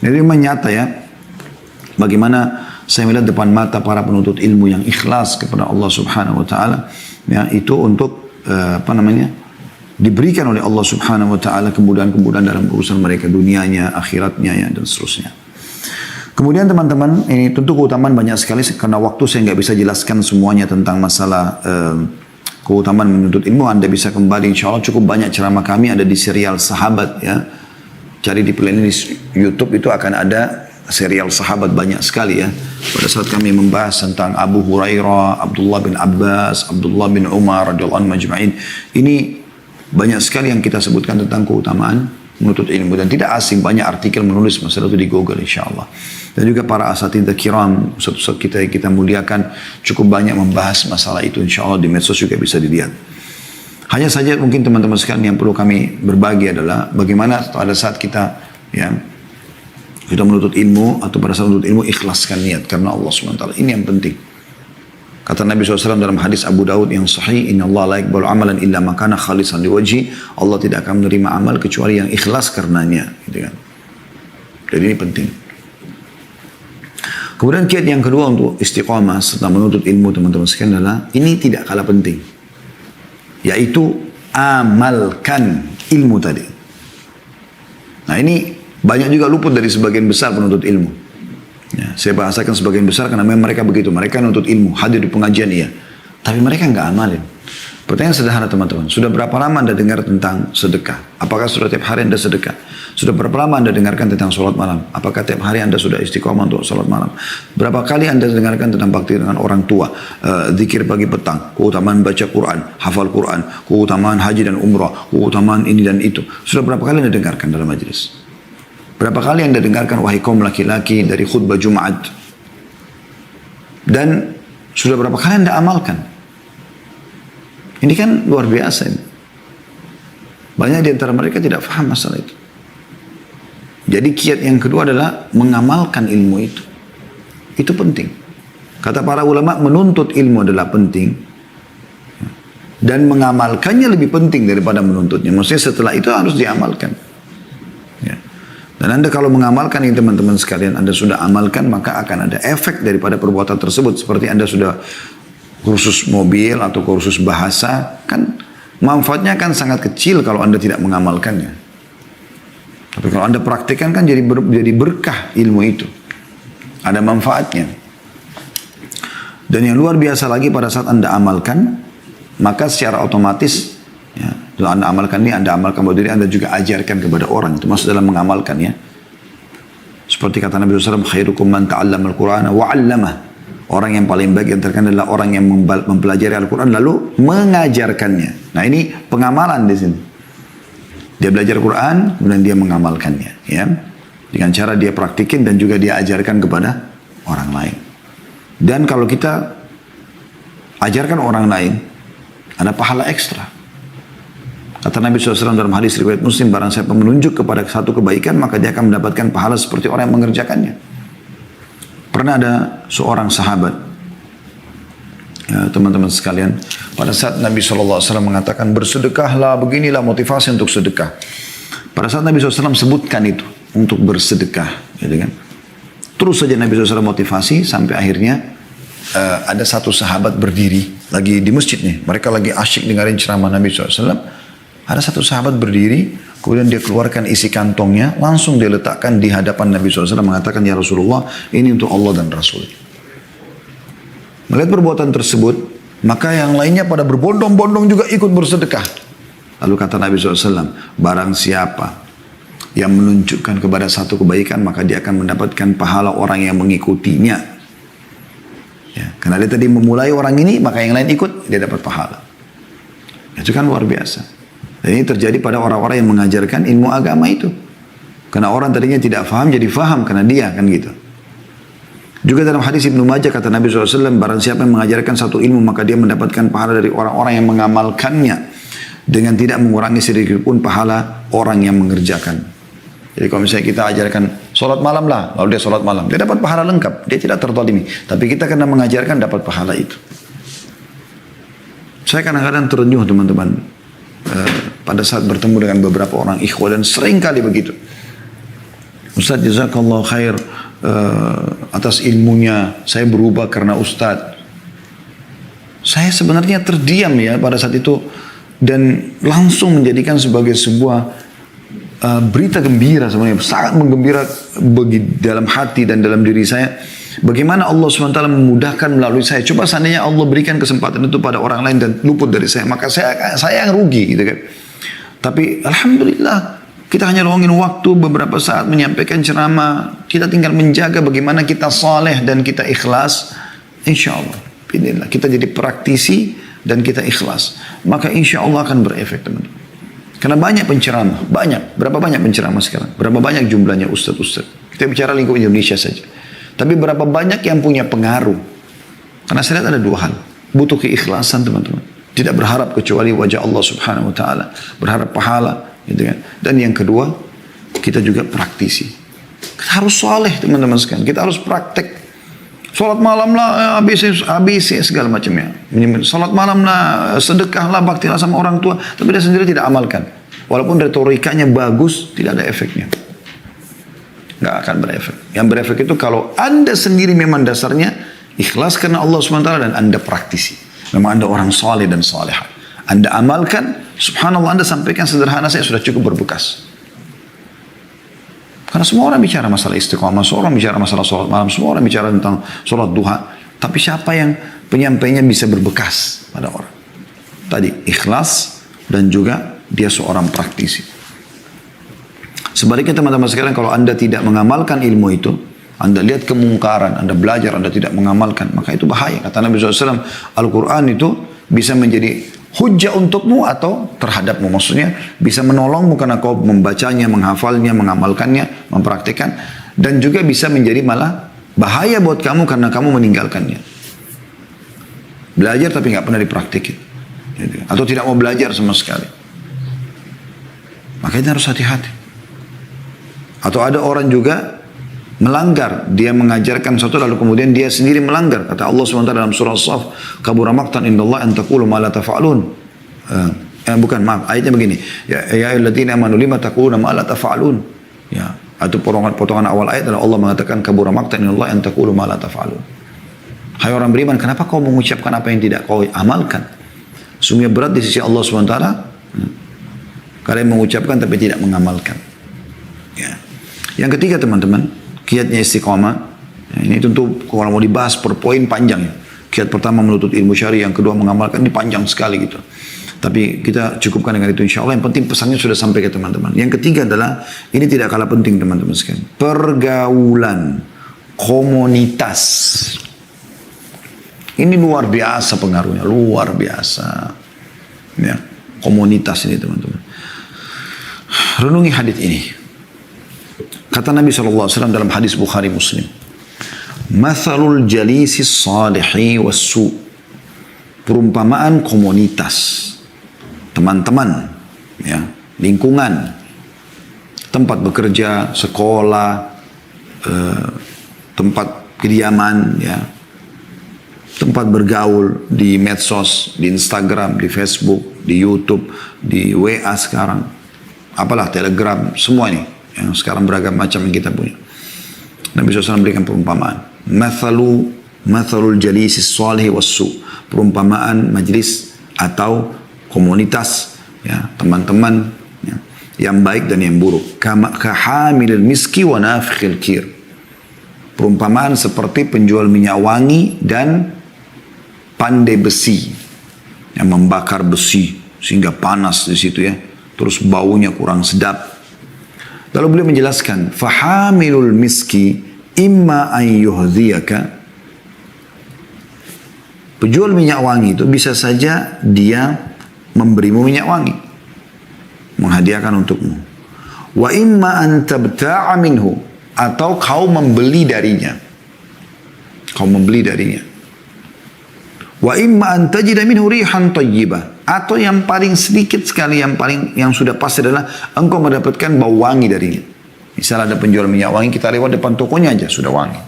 Jadi memang nyata ya, bagaimana saya melihat depan mata para penuntut ilmu yang ikhlas kepada Allah Subhanahu wa taala, ya, itu untuk diberikan oleh Allah Subhanahu wa taala kemudahan-kemudahan dalam urusan mereka, dunianya, akhiratnya ya, dan seterusnya. Kemudian teman-teman, ini tentu keutamaan banyak sekali karena waktu saya nggak bisa jelaskan semuanya tentang masalah keutamaan menuntut ilmu. Anda bisa kembali insya Allah, cukup banyak ceramah kami ada di serial Sahabat ya. Cari di playlist YouTube itu akan ada serial Sahabat banyak sekali ya. Pada saat kami membahas tentang Abu Hurairah, Abdullah bin Abbas, Abdullah bin Umar radhiyallahu anhum majma'in. Ini banyak sekali yang kita sebutkan tentang keutamaan menuntut ilmu dan tidak asing, banyak artikel menulis masalah itu di Google insya Allah. Dan juga para asatidz kiram, ustaz-ustaz kita yang kita muliakan cukup banyak membahas masalah itu insya Allah, di medsos juga bisa dilihat. Hanya saja mungkin teman-teman sekalian yang perlu kami berbagi adalah bagaimana pada saat kita menuntut ilmu atau pada saat menuntut ilmu ikhlaskan niat karena Allah SWT. Ini yang penting. Kata Nabi SAW dalam hadis Abu Daud yang sahih, Inna Allah la yaqbalu amalan illa ma kana khalisan liwajhi. Allah tidak akan menerima amal kecuali yang ikhlas karenanya. Gitu kan. Jadi ini penting. Kemudian kiat yang kedua untuk istiqamah setelah menuntut ilmu teman-teman sekalian adalah ini tidak kalah penting, yaitu amalkan ilmu tadi. Nah ini banyak juga luput dari sebagian besar penuntut ilmu. Ya, saya bahasakan sebagian besar karena memang mereka begitu. Mereka menuntut ilmu, hadir di pengajian iya, tapi mereka nggak amalin. Pertanyaan sederhana teman-teman, sudah berapa lama Anda dengar tentang sedekah? Apakah sudah tiap hari Anda sedekah? Sudah berapa lama Anda dengarkan tentang sholat malam? Apakah tiap hari Anda sudah istiqomah untuk sholat malam? Berapa kali Anda dengarkan tentang bakti dengan orang tua, zikir pagi petang, keutamaan baca Quran, hafal Quran, keutamaan haji dan umrah, keutamaan ini dan itu? Sudah berapa kali Anda dengarkan dalam majelis? Berapa kali Anda dengarkan wahai kaum laki-laki dari khutbah Jumat? Dan sudah berapa kali Anda amalkan? Ini kan luar biasa ini. Banyak di antara mereka tidak paham masalah itu. Jadi kiat yang kedua adalah mengamalkan ilmu itu. Itu penting. Kata para ulama, menuntut ilmu adalah penting. Dan mengamalkannya lebih penting daripada menuntutnya. Maksudnya setelah itu harus diamalkan. Ya. Dan Anda kalau mengamalkan ini teman-teman sekalian, Anda sudah amalkan, maka akan ada efek daripada perbuatan tersebut. Seperti Anda sudah kursus mobil atau kursus bahasa, kan manfaatnya kan sangat kecil kalau Anda tidak mengamalkannya. Tapi kalau Anda praktikkan kan jadi berkah ilmu itu. Ada manfaatnya. Dan yang luar biasa lagi pada saat Anda amalkan, maka secara otomatis, ya, kalau Anda amalkan ini, Anda amalkan buat diri Anda juga ajarkan kepada orang. Itu maksud dalam mengamalkan ya. Seperti kata Nabi SAW, khairukum man ta'allama al-Qur'ana wa'allamah. Orang yang paling baik yang terkenal adalah orang yang mempelajari Al-Quran lalu mengajarkannya. Nah ini pengamalan di sini. Dia belajar Quran, kemudian dia mengamalkannya. Ya. Dengan cara dia praktikin dan juga dia ajarkan kepada orang lain. Dan kalau kita ajarkan orang lain, ada pahala ekstra. Kata Nabi SAW dalam hadis riwayat Muslim, barang siapa menunjuk kepada satu kebaikan, maka dia akan mendapatkan pahala seperti orang yang mengerjakannya. Pernah ada seorang sahabat, ya, teman-teman sekalian, pada saat Nabi SAW mengatakan bersedekahlah, beginilah motivasi untuk sedekah. Pada saat Nabi SAW sebutkan itu untuk bersedekah, gitu kan? Terus saja Nabi SAW motivasi sampai akhirnya ada satu sahabat berdiri lagi di masjid nih. Mereka lagi asyik dengerin ceramah Nabi SAW. Ada satu sahabat berdiri, kemudian dia keluarkan isi kantongnya, langsung dia letakkan di hadapan Nabi SAW mengatakan, ya Rasulullah, ini untuk Allah dan Rasul. Melihat perbuatan tersebut, maka yang lainnya pada berbondong-bondong juga ikut bersedekah. Lalu kata Nabi SAW, barang siapa yang menunjukkan kepada satu kebaikan, maka dia akan mendapatkan pahala orang yang mengikutinya. Ya, karena dia tadi memulai orang ini, maka yang lain ikut, dia dapat pahala. Itu kan luar biasa. Dan ini terjadi pada orang-orang yang mengajarkan ilmu agama itu. Karena orang tadinya tidak faham, jadi faham karena dia, kan gitu. Juga dalam hadis Ibnu Majah kata Nabi SAW, barang siapa yang mengajarkan satu ilmu, maka dia mendapatkan pahala dari orang-orang yang mengamalkannya, dengan tidak mengurangi sedikit pun pahala orang yang mengerjakan. Jadi kalau misalnya kita ajarkan sholat malam lah, lalu dia sholat malam, dia dapat pahala lengkap, dia tidak terzalimi. Tapi kita karena mengajarkan dapat pahala itu. Saya kadang-kadang terenyuh teman-teman, pada saat bertemu dengan beberapa orang ikhwah, dan sering kali begitu. Ustaz jazakallah khair atas ilmunya, saya berubah karena Ustaz. Saya sebenarnya terdiam ya pada saat itu, dan langsung menjadikan sebagai sebuah berita gembira sebenarnya, sangat menggembira bagi dalam hati dan dalam diri saya. Bagaimana Allah SWT memudahkan melalui saya. Coba seandainya Allah berikan kesempatan itu pada orang lain dan luput dari saya, maka saya yang rugi gitu kan. Tapi Alhamdulillah, kita hanya luangin waktu beberapa saat menyampaikan ceramah. Kita tinggal menjaga bagaimana kita saleh dan kita ikhlas. Insya Allah, kita jadi praktisi dan kita ikhlas, maka insya Allah akan berefek teman-teman. Karena banyak penceramah, berapa banyak penceramah sekarang? Berapa banyak jumlahnya ustaz-ustaz? Kita bicara lingkup Indonesia saja. Tapi berapa banyak yang punya pengaruh? Karena saya lihat ada dua hal. Butuh keikhlasan teman-teman. Tidak berharap kecuali wajah Allah Subhanahu Wa Taala. Berharap pahala, gitu kan? Dan yang kedua, kita juga praktisi. Kita harus soleh teman-teman sekalian. Kita harus praktek. Salat malam lah, ABC segala macamnya. Salat malam lah, sedekah lah, baktilah sama orang tua. Tapi dia sendiri tidak amalkan. Walaupun retorikanya bagus, tidak ada efeknya. Nggak akan berefek. Yang berefek itu kalau Anda sendiri memang dasarnya ikhlas karena Allah SWT dan Anda praktisi. Memang Anda orang soleh dan solehah. Anda amalkan, subhanallah Anda sampaikan sederhana, saya sudah cukup berbekas. Karena semua orang bicara masalah istiqamah, semua orang bicara masalah sholat malam, semua orang bicara tentang sholat duha. Tapi siapa yang penyampainya bisa berbekas pada orang? Tadi ikhlas dan juga dia seorang praktisi. Sebaliknya teman-teman sekalian, kalau Anda tidak mengamalkan ilmu itu, Anda lihat kemungkaran, Anda belajar, Anda tidak mengamalkan, maka itu bahaya. Kata Nabi SAW, Al-Quran itu bisa menjadi hujjah untukmu atau terhadapmu. Maksudnya bisa menolongmu karena kau membacanya, menghafalnya, mengamalkannya, mempraktikkan. Dan juga bisa menjadi malah bahaya buat kamu karena kamu meninggalkannya. Belajar tapi nggak pernah dipraktikin. Atau tidak mau belajar sama sekali. Makanya harus hati-hati. Atau ada orang juga melanggar, dia mengajarkan sesuatu lalu kemudian dia sendiri melanggar. Kata Allah SWT dalam surah As-Saff, kabura maqtan indallah an taqulu ma la taf'alun. Bukan, maaf, ayatnya begini. Ya ayyuhalladzina amanu lima taquluna ma la taf'alun. Ya, atau potongan awal ayat adalah Allah mengatakan kabura maqtan indallah an taqulu ma la taf'alun. Hai orang beriman, kenapa kau mengucapkan apa yang tidak kau amalkan? Sungguh berat di sisi Allah SWT. Kalian mengucapkan tapi tidak mengamalkan. Ya. Yang ketiga teman-teman, kiatnya istiqamah. Ini tentu kalau mau dibahas per poin panjang ya. Kiat pertama menuntut ilmu syari, yang kedua mengamalkan, ini panjang sekali gitu. Tapi kita cukupkan dengan itu insya Allah. Yang penting pesannya sudah sampai ke teman-teman. Yang ketiga adalah, ini tidak kalah penting teman-teman sekalian. Pergaulan, komunitas. Ini luar biasa pengaruhnya, luar biasa. Ya, komunitas ini teman-teman. Renungi hadis ini. Kata Nabi SAW dalam hadis Bukhari Muslim. Mathalul jalisi salihi wassu. Perumpamaan komunitas. Teman-teman ya, lingkungan, tempat bekerja, sekolah, tempat kediaman, ya, tempat bergaul di medsos, di Instagram, di Facebook, di YouTube, di WA sekarang, apalah Telegram, semua ini yang sekarang beragam macam yang kita punya. Nabi SAW memberikan perumpamaan. Mathalul jalisis salih wassu. Perumpamaan majlis atau komunitas, ya, teman-teman, ya, yang baik dan yang buruk. Kahamilil miski wa nafikhil kir. Perumpamaan seperti penjual minyak wangi dan pandai besi yang membakar besi sehingga panas di situ, ya. Terus baunya kurang sedap. Lalu beliau menjelaskan, fahamilul miski imma an yuhdhiyaka. Penjual minyak wangi itu bisa saja dia memberimu minyak wangi, menghadiahkan untukmu. Wa imma an tabta'a minhu, atau kau membeli darinya. Kau membeli darinya. Wa imma an tajida minhu rihan tayyibah, atau yang paling sedikit sekali, yang sudah pasti adalah engkau mendapatkan bau wangi darinya. Misal ada penjual minyak wangi, kita lewat depan tokonya aja sudah wangi.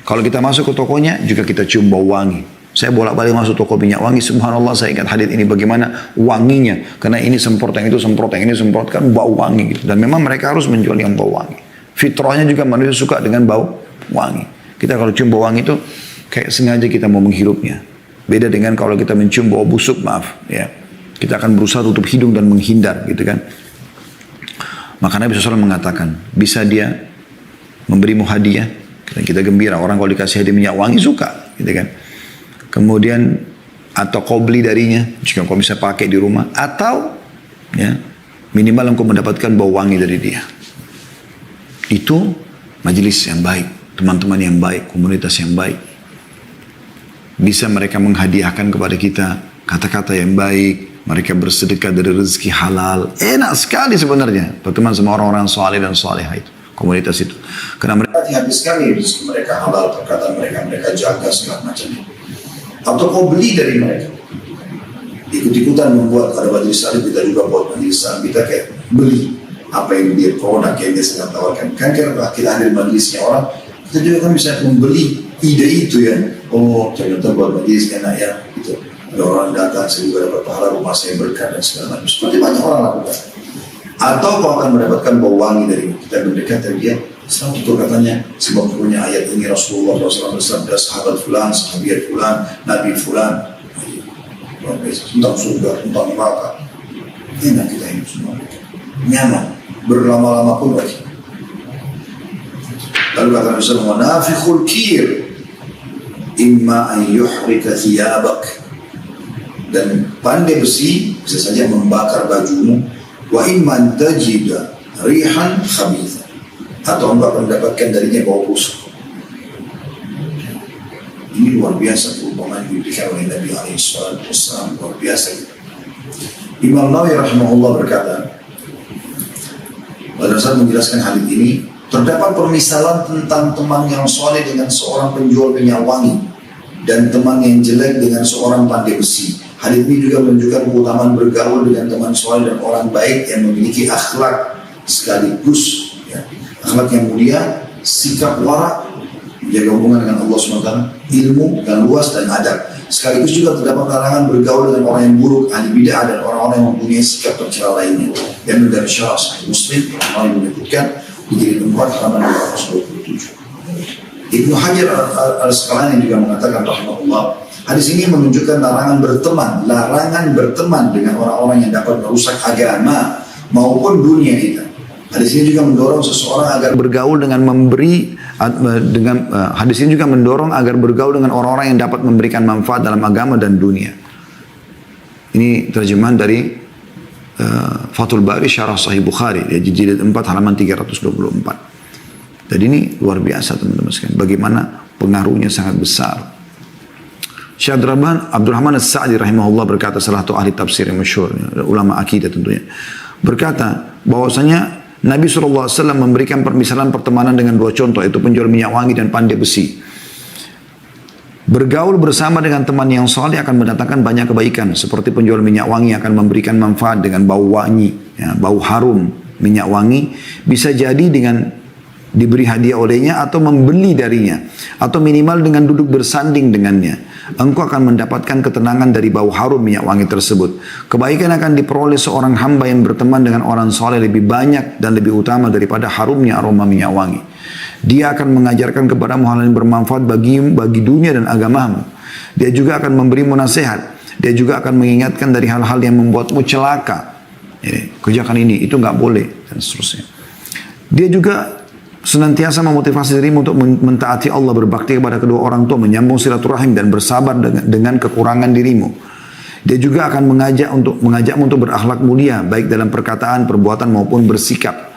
Kalau kita masuk ke tokonya juga kita cium bau wangi. Saya bolak-balik masuk toko minyak wangi, subhanallah saya ingat hadits ini bagaimana wanginya. Karena ini semprot, yang itu semprot, yang ini semprot, kan bau wangi gitu. Dan memang mereka harus menjual yang bau wangi. Fitrahnya juga manusia suka dengan bau wangi. Kita kalau cium bau wangi itu kayak sengaja kita mau menghirupnya. Beda dengan kalau kita mencium bau busuk, maaf, ya. Kita akan berusaha tutup hidung dan menghindar, gitu kan. Maka Nabi SAW mengatakan, bisa dia memberimu hadiah, kita gembira. Orang kalau dikasih hadiah minyak wangi suka, gitu kan. Kemudian, atau kau beli darinya, jika kau bisa pakai di rumah, atau ya, minimal engkau mendapatkan bau wangi dari dia. Itu majelis yang baik, teman-teman yang baik, komunitas yang baik. Bisa mereka menghadiahkan kepada kita kata-kata yang baik, mereka bersedekah dari rezeki halal. Enak sekali sebenarnya berteman sama orang-orang saleh dan salehah itu, komunitas itu. Karena mereka hati-hati sekali rezeki mereka halal, perkataan mereka jaga segala macamnya. Atau kau beli dari mereka. Ikut-ikutan membuat ada majelis saleh, kita juga buat majelis saleh, kita kayak beli apa yang dia produk yang dia sedang tawarkan. Kan kita hadir majelisnya orang, kita juga kan bisa membeli ide itu, ya. Oh, ternyata buat majelis enak, ya, gitu. Ada orang datang, saya juga dapat pahala, rumah saya berkah dan segala macam. Seperti banyak orang lakukan. Atau kau akan mendapatkan bau wangi dari kita mendekat dari dia. Selalu itu katanya, sebab punya ayat ini Rasulullah SAW bersabda, sahabat fulan, sahabiat fulan, nabi fulan. Tentang surga, tentang neraka. Enak kita hidup semua. Nyaman, berlama-lama pun lagi. Lalu kata Nabi SAW, nafikhul kir, imma an yuhrika thiyabak. Dan pandai besi bisa saja membakar bajumu. Wa imma an tajida rihan khabitha, atau engkau akan mendapatkan darinya bau busuk. Ini luar biasa perumpamaan yang diberikan oleh Nabi SAW, luar biasa. Imam Nawawi rahimahullah berkata, pada saat menjelaskan hadis ini, terdapat permisalan tentang teman yang soleh dengan seorang penjual minyak wangi, dan teman yang jelek dengan seorang pandai besi. Hadis ini juga menunjukkan keutamaan bergaul dengan teman soleh dan orang baik yang memiliki akhlak sekaligus, ya, akhlak yang mulia, sikap warak, menjaga hubungan dengan Allah SWT, ilmu yang luas dan adab. Sekaligus juga terdapat larangan bergaul dengan orang yang buruk, ahli bid'ah dan orang-orang yang mempunyai sikap tercela lainnya. Dan dari syarah Sahih Muslim, yang menyebutkan di jilid 4 halaman 227. Ibnu Hajar al-Asqalani juga mengatakan rahimahullah, hadis ini menunjukkan larangan berteman dengan orang-orang yang dapat merusak agama maupun dunia kita. Hadis ini juga mendorong seseorang agar bergaul dengan hadis ini juga mendorong agar bergaul dengan orang-orang yang dapat memberikan manfaat dalam agama dan dunia. Ini terjemahan dari Fathul Bari Syarah Sahih Bukhari, di jilid 4 halaman 324. Jadi ini luar biasa teman-teman sekalian, bagaimana pengaruhnya sangat besar. Syekh Abdurrahman As-Sa'di rahimahullah berkata, salah satu ahli tafsir yang masyhur, ulama akidah tentunya, berkata bahwasanya Nabi SAW memberikan permisalan pertemanan dengan dua contoh, yaitu penjual minyak wangi dan pandai besi. Bergaul bersama dengan teman yang saleh akan mendatangkan banyak kebaikan. Seperti penjual minyak wangi akan memberikan manfaat dengan bau wangi, ya, bau harum minyak wangi. Bisa jadi dengan diberi hadiah olehnya atau membeli darinya. Atau minimal dengan duduk bersanding dengannya. Engkau akan mendapatkan ketenangan dari bau harum minyak wangi tersebut. Kebaikan akan diperoleh seorang hamba yang berteman dengan orang saleh lebih banyak dan lebih utama daripada harumnya aroma minyak wangi. Dia akan mengajarkan kepadamu hal yang bermanfaat bagi dunia dan agamamu. Dia juga akan memberimu nasihat. Dia juga akan mengingatkan dari hal-hal yang membuatmu celaka. Kerjakan ini, itu nggak boleh, dan seterusnya. Dia juga senantiasa memotivasi dirimu untuk mentaati Allah, berbakti kepada kedua orang tua, menyambung silaturahim dan bersabar dengan kekurangan dirimu. Dia juga akan mengajakmu untuk berakhlak mulia, baik dalam perkataan, perbuatan maupun bersikap.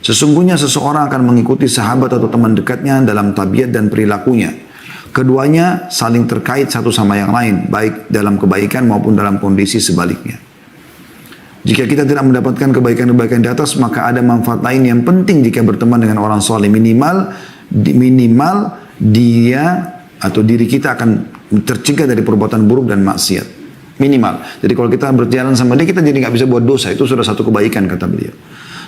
Sesungguhnya seseorang akan mengikuti sahabat atau teman dekatnya dalam tabiat dan perilakunya. Keduanya saling terkait satu sama yang lain, baik dalam kebaikan maupun dalam kondisi sebaliknya. Jika kita tidak mendapatkan kebaikan-kebaikan di atas, maka ada manfaat lain yang penting jika berteman dengan orang soleh. Minimal dia atau diri kita akan tercegah dari perbuatan buruk dan maksiat. Minimal. Jadi kalau kita berjalan sama dia, kita jadi nggak bisa buat dosa. Itu sudah satu kebaikan, kata beliau.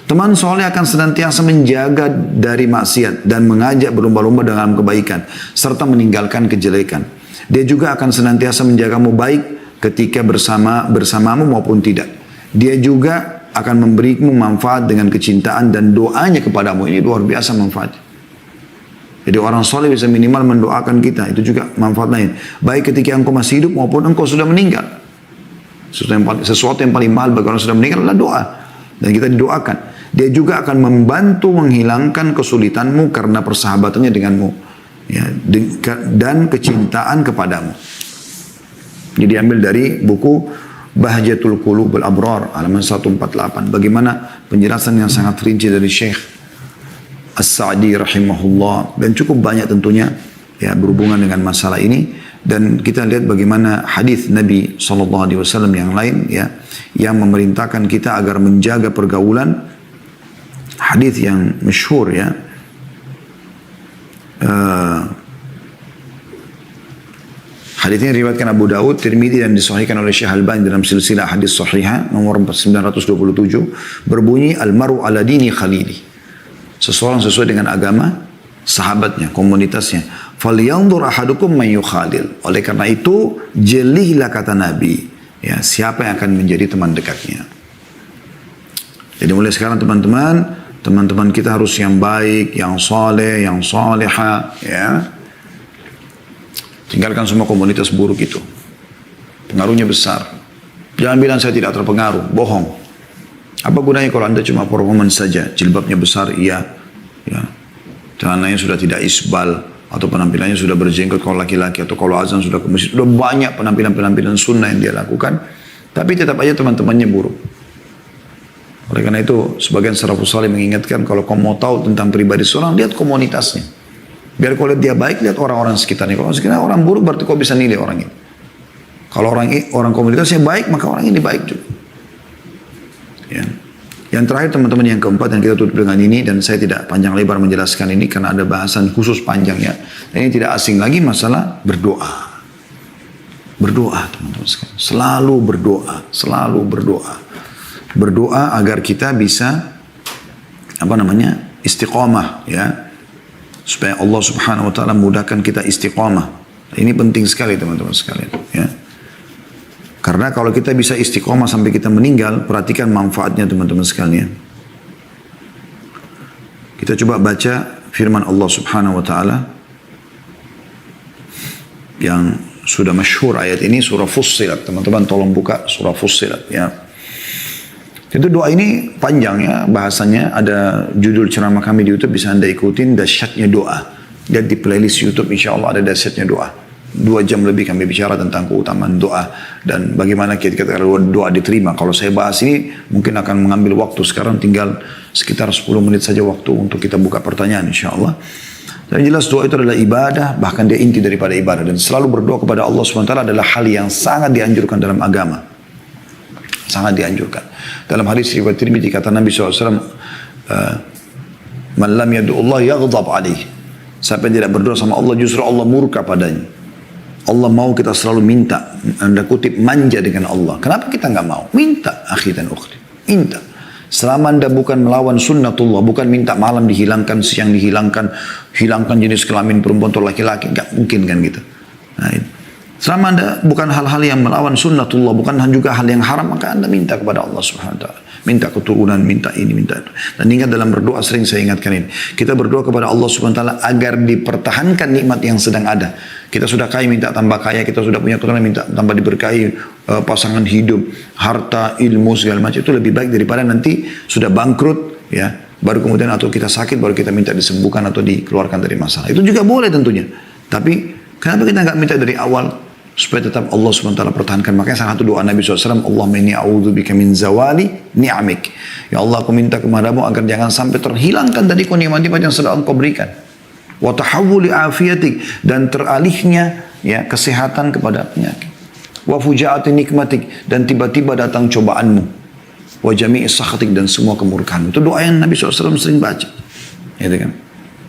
Teman soleh akan senantiasa menjaga dari maksiat dan mengajak berlomba-lomba dalam kebaikan serta meninggalkan kejelekan. Dia juga akan senantiasa menjagamu baik ketika bersamamu maupun tidak. Dia juga akan memberimu manfaat dengan kecintaan dan doanya kepadamu. Ini luar biasa manfaat. Jadi orang soleh bisa minimal mendoakan kita. Itu juga manfaat lain. Baik ketika engkau masih hidup maupun engkau sudah meninggal. Sesuatu yang paling mahal bagi orang sudah meninggal adalah doa. Dan kita didoakan. Dia juga akan membantu menghilangkan kesulitanmu karena persahabatannya denganmu. Ya, dan kecintaan kepadamu. Jadi diambil dari buku Bahjatul Qulubul Abrar halaman 148. Bagaimana penjelasan yang sangat rinci dari Syekh As-Sa'di rahimahullah. Dan cukup banyak tentunya ya berhubungan dengan masalah ini. Dan kita lihat bagaimana hadis Nabi SAW yang lain ya, yang memerintahkan kita agar menjaga pergaulan. Hadis yang masyhur ya. Hadis ini diriwayatkan Abu Daud, Tirmidzi dan disahihkan oleh Syekh Albani dalam silsilah hadis sahihah nomor 927 berbunyi al-maru ala dini khalili. Seseorang sesuai dengan agama sahabatnya, komunitasnya. Falyanzur ahadukum man yukhalil. Oleh karena itu, jelilah kata Nabi, ya, siapa yang akan menjadi teman dekatnya. Jadi mulai sekarang teman-teman kita harus yang baik, yang soleh, yang soleha, ya. Tinggalkan semua komunitas buruk itu. Pengaruhnya besar. Jangan bilang saya tidak terpengaruh, bohong. Apa gunanya kalau Anda cuma performance saja, jilbabnya besar, iya, ya. Celananya sudah tidak isbal, atau penampilannya sudah berjenggot kalau laki-laki, atau kalau azan sudah ke masjid. Sudah banyak penampilan-penampilan sunnah yang dia lakukan, tapi tetap aja teman-temannya buruk. Oleh karena itu, sebagian salafus saleh mengingatkan kalau kau mau tahu tentang pribadi seorang, lihat komunitasnya. Biar kau lihat dia baik, lihat orang-orang sekitarnya. Kalau sekitarnya orang buruk, berarti kau bisa nilai orang ini. Kalau orang komunitasnya baik, maka orang ini baik juga. Ya. Yang terakhir teman-teman yang keempat, dan kita tutup dengan ini, dan saya tidak panjang lebar menjelaskan ini karena ada bahasan khusus panjangnya. Dan ini tidak asing lagi masalah berdoa. Berdoa teman-teman sekalian. Selalu berdoa, selalu berdoa. Berdoa agar kita bisa istiqamah ya, supaya Allah Subhanahu wa taala mudahkan kita istiqamah. Ini penting sekali teman-teman sekalian ya. Karena kalau kita bisa istiqamah sampai kita meninggal, perhatikan manfaatnya teman-teman sekalian. Kita coba baca firman Allah Subhanahu wa taala yang sudah masyhur ayat ini, surah Fussilat. Teman-teman tolong buka surah Fussilat ya. Itu doa ini panjang ya bahasanya, ada judul ceramah kami di YouTube, bisa Anda ikutin, dahsyatnya doa. Dan di playlist YouTube insya Allah ada dahsyatnya doa. 2 jam lebih kami bicara tentang keutamaan doa dan bagaimana kita doa diterima. Kalau saya bahas ini mungkin akan mengambil waktu, sekarang tinggal sekitar 10 menit saja waktu untuk kita buka pertanyaan insya Allah. Dan jelas doa itu adalah ibadah, bahkan dia inti daripada ibadah. Dan selalu berdoa kepada Allah SWT adalah hal yang sangat dianjurkan dalam agama. Sangat dianjurkan. Dalam hadis riwayat Tirmidzi kata Nabi SAW, "Man lam yad'u Allah yaghdab alaih." Siapa yang tidak berdoa sama Allah, justru Allah murka padanya. Allah mau kita selalu minta, Anda kutip manja dengan Allah. Kenapa kita nggak mau? Minta, akhi dan ukhti. Minta. Selama Anda bukan melawan sunnatullah, bukan minta malam dihilangkan, siang dihilangkan, hilangkan jenis kelamin perempuan atau laki-laki, nggak mungkin kan gitu. Nah, itu. Selama Anda bukan hal-hal yang melawan sunnatullah, bukan juga hal yang haram, maka Anda minta kepada Allah Subhanahu wa taala. Minta keturunan, minta ini, minta itu. Dan ingat dalam berdoa sering saya ingatkan ini. Kita berdoa kepada Allah Subhanahu wa taala agar dipertahankan nikmat yang sedang ada. Kita sudah kaya minta tambah kaya, kita sudah punya keturunan minta tambah diberkahi, pasangan hidup, harta, ilmu segala macam, itu lebih baik daripada nanti sudah bangkrut ya, baru kemudian atau kita sakit baru kita minta disembuhkan atau dikeluarkan dari masalah. Itu juga boleh tentunya. Tapi kenapa kita nggak minta dari awal? Supaya tetap Allah SWT pertahankan. Makanya salah satu doa Nabi SAW, Allahumma inni a'udzubika min zawali ni'amik. Ya Allah, aku minta kepadamu agar jangan sampai terhilangkan dari nikmat-nikmat yang sudah engkau berikan. Wa tahawuli afiyatik, dan teralihnya ya kesehatan kepada penyakit. Wa fujaati nikmatik, dan tiba-tiba datang cobaanmu. Wa jami'i sakhatik, dan semua kemurkaan. Itu doa yang Nabi SAW sering baca. Ya kan?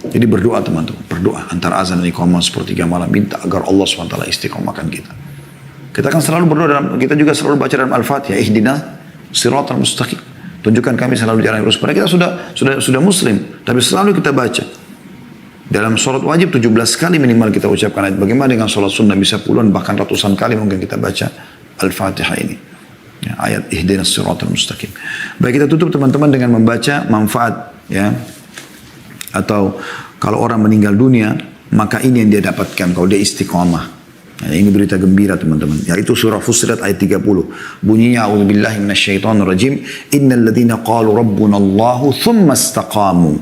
Jadi berdoa teman-teman, berdoa antara azan dan iqamah sepertiga malam, minta agar Allah SWT istiqomahkan kita. Kita kan selalu berdoa kita juga selalu baca dalam Al-Fatihah, ihdinas siratal mustaqim. Tunjukkan kami selalu jalan yang lurus. Padahal kita sudah muslim, tapi selalu kita baca. Dalam sholat wajib 17 kali minimal kita ucapkan ayat. Bagaimana dengan sholat sunnah bisa puluhan bahkan ratusan kali mungkin kita baca Al-Fatihah ini. Ya, ayat ihdinas siratal mustaqim. Baik, kita tutup teman-teman dengan membaca manfaat ya. Atau kalau orang meninggal dunia, maka ini yang dia dapatkan kalau dia istiqamah. Nah, ini berita gembira teman-teman. Yaitu surah Fussilat ayat 30. Bunyinya a'udzubillahi minasyaitonirrajim. Innal ladzina qalu rabbunallahu tsumma istaqamu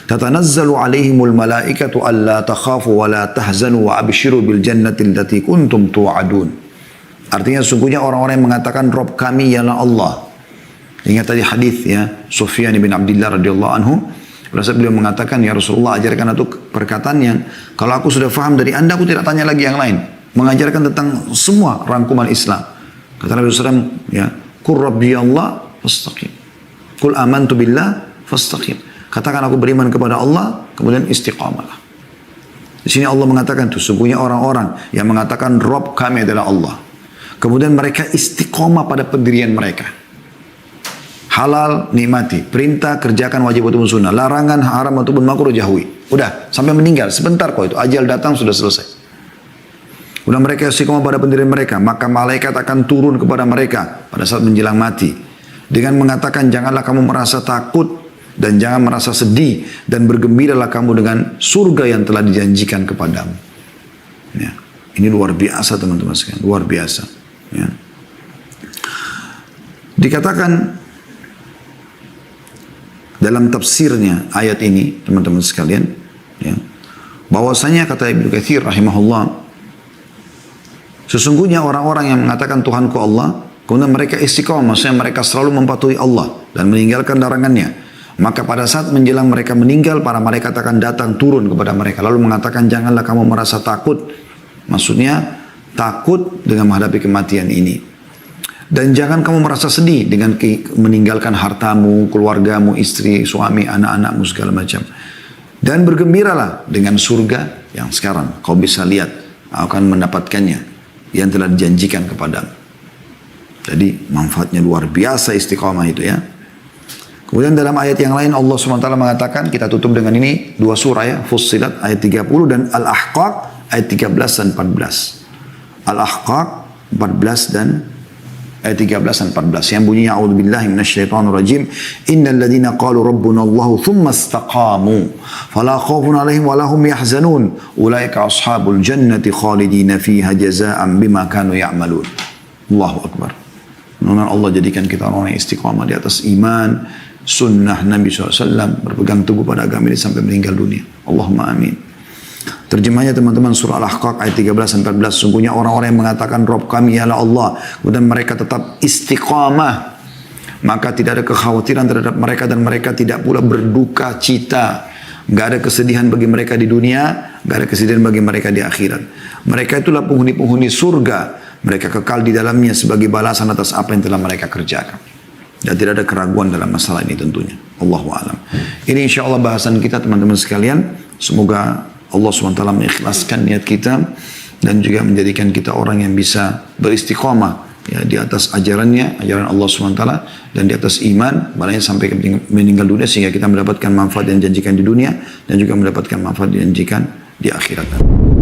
tatanazzalu 'alaihimul malaikatu alla takhafu wa la tahzanu wa abshiru bil jannati allati kuntum tu'adun. Artinya sungguhnya orang-orang yang mengatakan Rabb kami ialah Allah. Ingat tadi hadis ya Sufyan bin Abdullah radhiyallahu anhu. Berasa beliau mengatakan, ya Rasulullah ajarkan aku perkataan yang kalau aku sudah faham dari anda, aku tidak tanya lagi yang lain. Mengajarkan tentang semua rangkuman Islam. Kata Nabi SAW, ya, Qul Rabbi Allah fastaqim. Qul amantu billah fastaqim. Katakan aku beriman kepada Allah, kemudian istiqamalah. Di sini Allah mengatakan, sesungguhnya orang-orang yang mengatakan Rabb kami adalah Allah. Kemudian mereka istiqamah pada pendirian mereka. Halal nikmati, perintah kerjakan wajib ataupun sunnah, larangan haram ataupun makruh jauhi. Udah sampai meninggal sebentar kok itu ajal datang sudah selesai. Udah mereka istiqomah pada pendirian mereka, maka malaikat akan turun kepada mereka pada saat menjelang mati dengan mengatakan janganlah kamu merasa takut dan jangan merasa sedih dan bergembiralah kamu dengan surga yang telah dijanjikan kepadamu. Ya. Ini luar biasa teman-teman sekalian, luar biasa. Ya. Dikatakan dalam tafsirnya ayat ini teman-teman sekalian ya, bahwasanya kata Ibnu Katsir rahimahullah, sesungguhnya orang-orang yang mengatakan Tuhanku Allah, kemudian mereka istiqomah, maksudnya mereka selalu mematuhi Allah dan meninggalkan larangannya, maka pada saat menjelang mereka meninggal, para malaikat akan datang turun kepada mereka lalu mengatakan janganlah kamu merasa takut, maksudnya takut dengan menghadapi kematian ini. Dan jangan kamu merasa sedih dengan meninggalkan hartamu, keluargamu, istri, suami, anak-anakmu segala macam. Dan bergembiralah dengan surga yang sekarang kau bisa lihat akan mendapatkannya yang telah dijanjikan kepadamu. Jadi manfaatnya luar biasa istiqamah itu ya. Kemudian dalam ayat yang lain Allah SWT mengatakan, kita tutup dengan ini dua surah ya, Fussilat ayat 30 dan Al-Ahqaq ayat 13 dan 14. Al-Ahqaq 14 dan ayat 13 dan 14 yang bunyinya a'udzubillahi minasyaitonirrajim innal ladzina qalu rabbunallahu tsumma istaqamu fala khaufun 'alaihim wa lahum yahzanun ulaika ashabul jannati khalidina fiha jazaa'an bima kanu ya'malun. Allahu akbar. Mudah-mudahan Allah jadikan kita orang yang istiqamah di atas iman, sunnah Nabi SAW, berpegang teguh pada agama ini sampai meninggal dunia. Allahumma amin. Terjemahnya teman-teman surah Al-Ahqaq ayat 13 dan 14. Sungguhnya orang-orang yang mengatakan Rabb kami ialah Allah, kemudian mereka tetap istiqamah, maka tidak ada kekhawatiran terhadap mereka dan mereka tidak pula berduka cita. Gak ada kesedihan bagi mereka di dunia, gak ada kesedihan bagi mereka di akhirat. Mereka itulah penghuni-penghuni surga. Mereka kekal di dalamnya sebagai balasan atas apa yang telah mereka kerjakan. Dan tidak ada keraguan dalam masalah ini tentunya. Allahu a'lam. Ini insya Allah bahasan kita teman-teman sekalian. Semoga Allah SWT mengikhlaskan niat kita dan juga menjadikan kita orang yang bisa beristiqomah ya di atas ajarannya, ajaran Allah SWT, dan di atas iman, maknanya sampai meninggal dunia, sehingga kita mendapatkan manfaat yang dijanjikan di dunia dan juga mendapatkan manfaat yang dijanjikan di akhirat.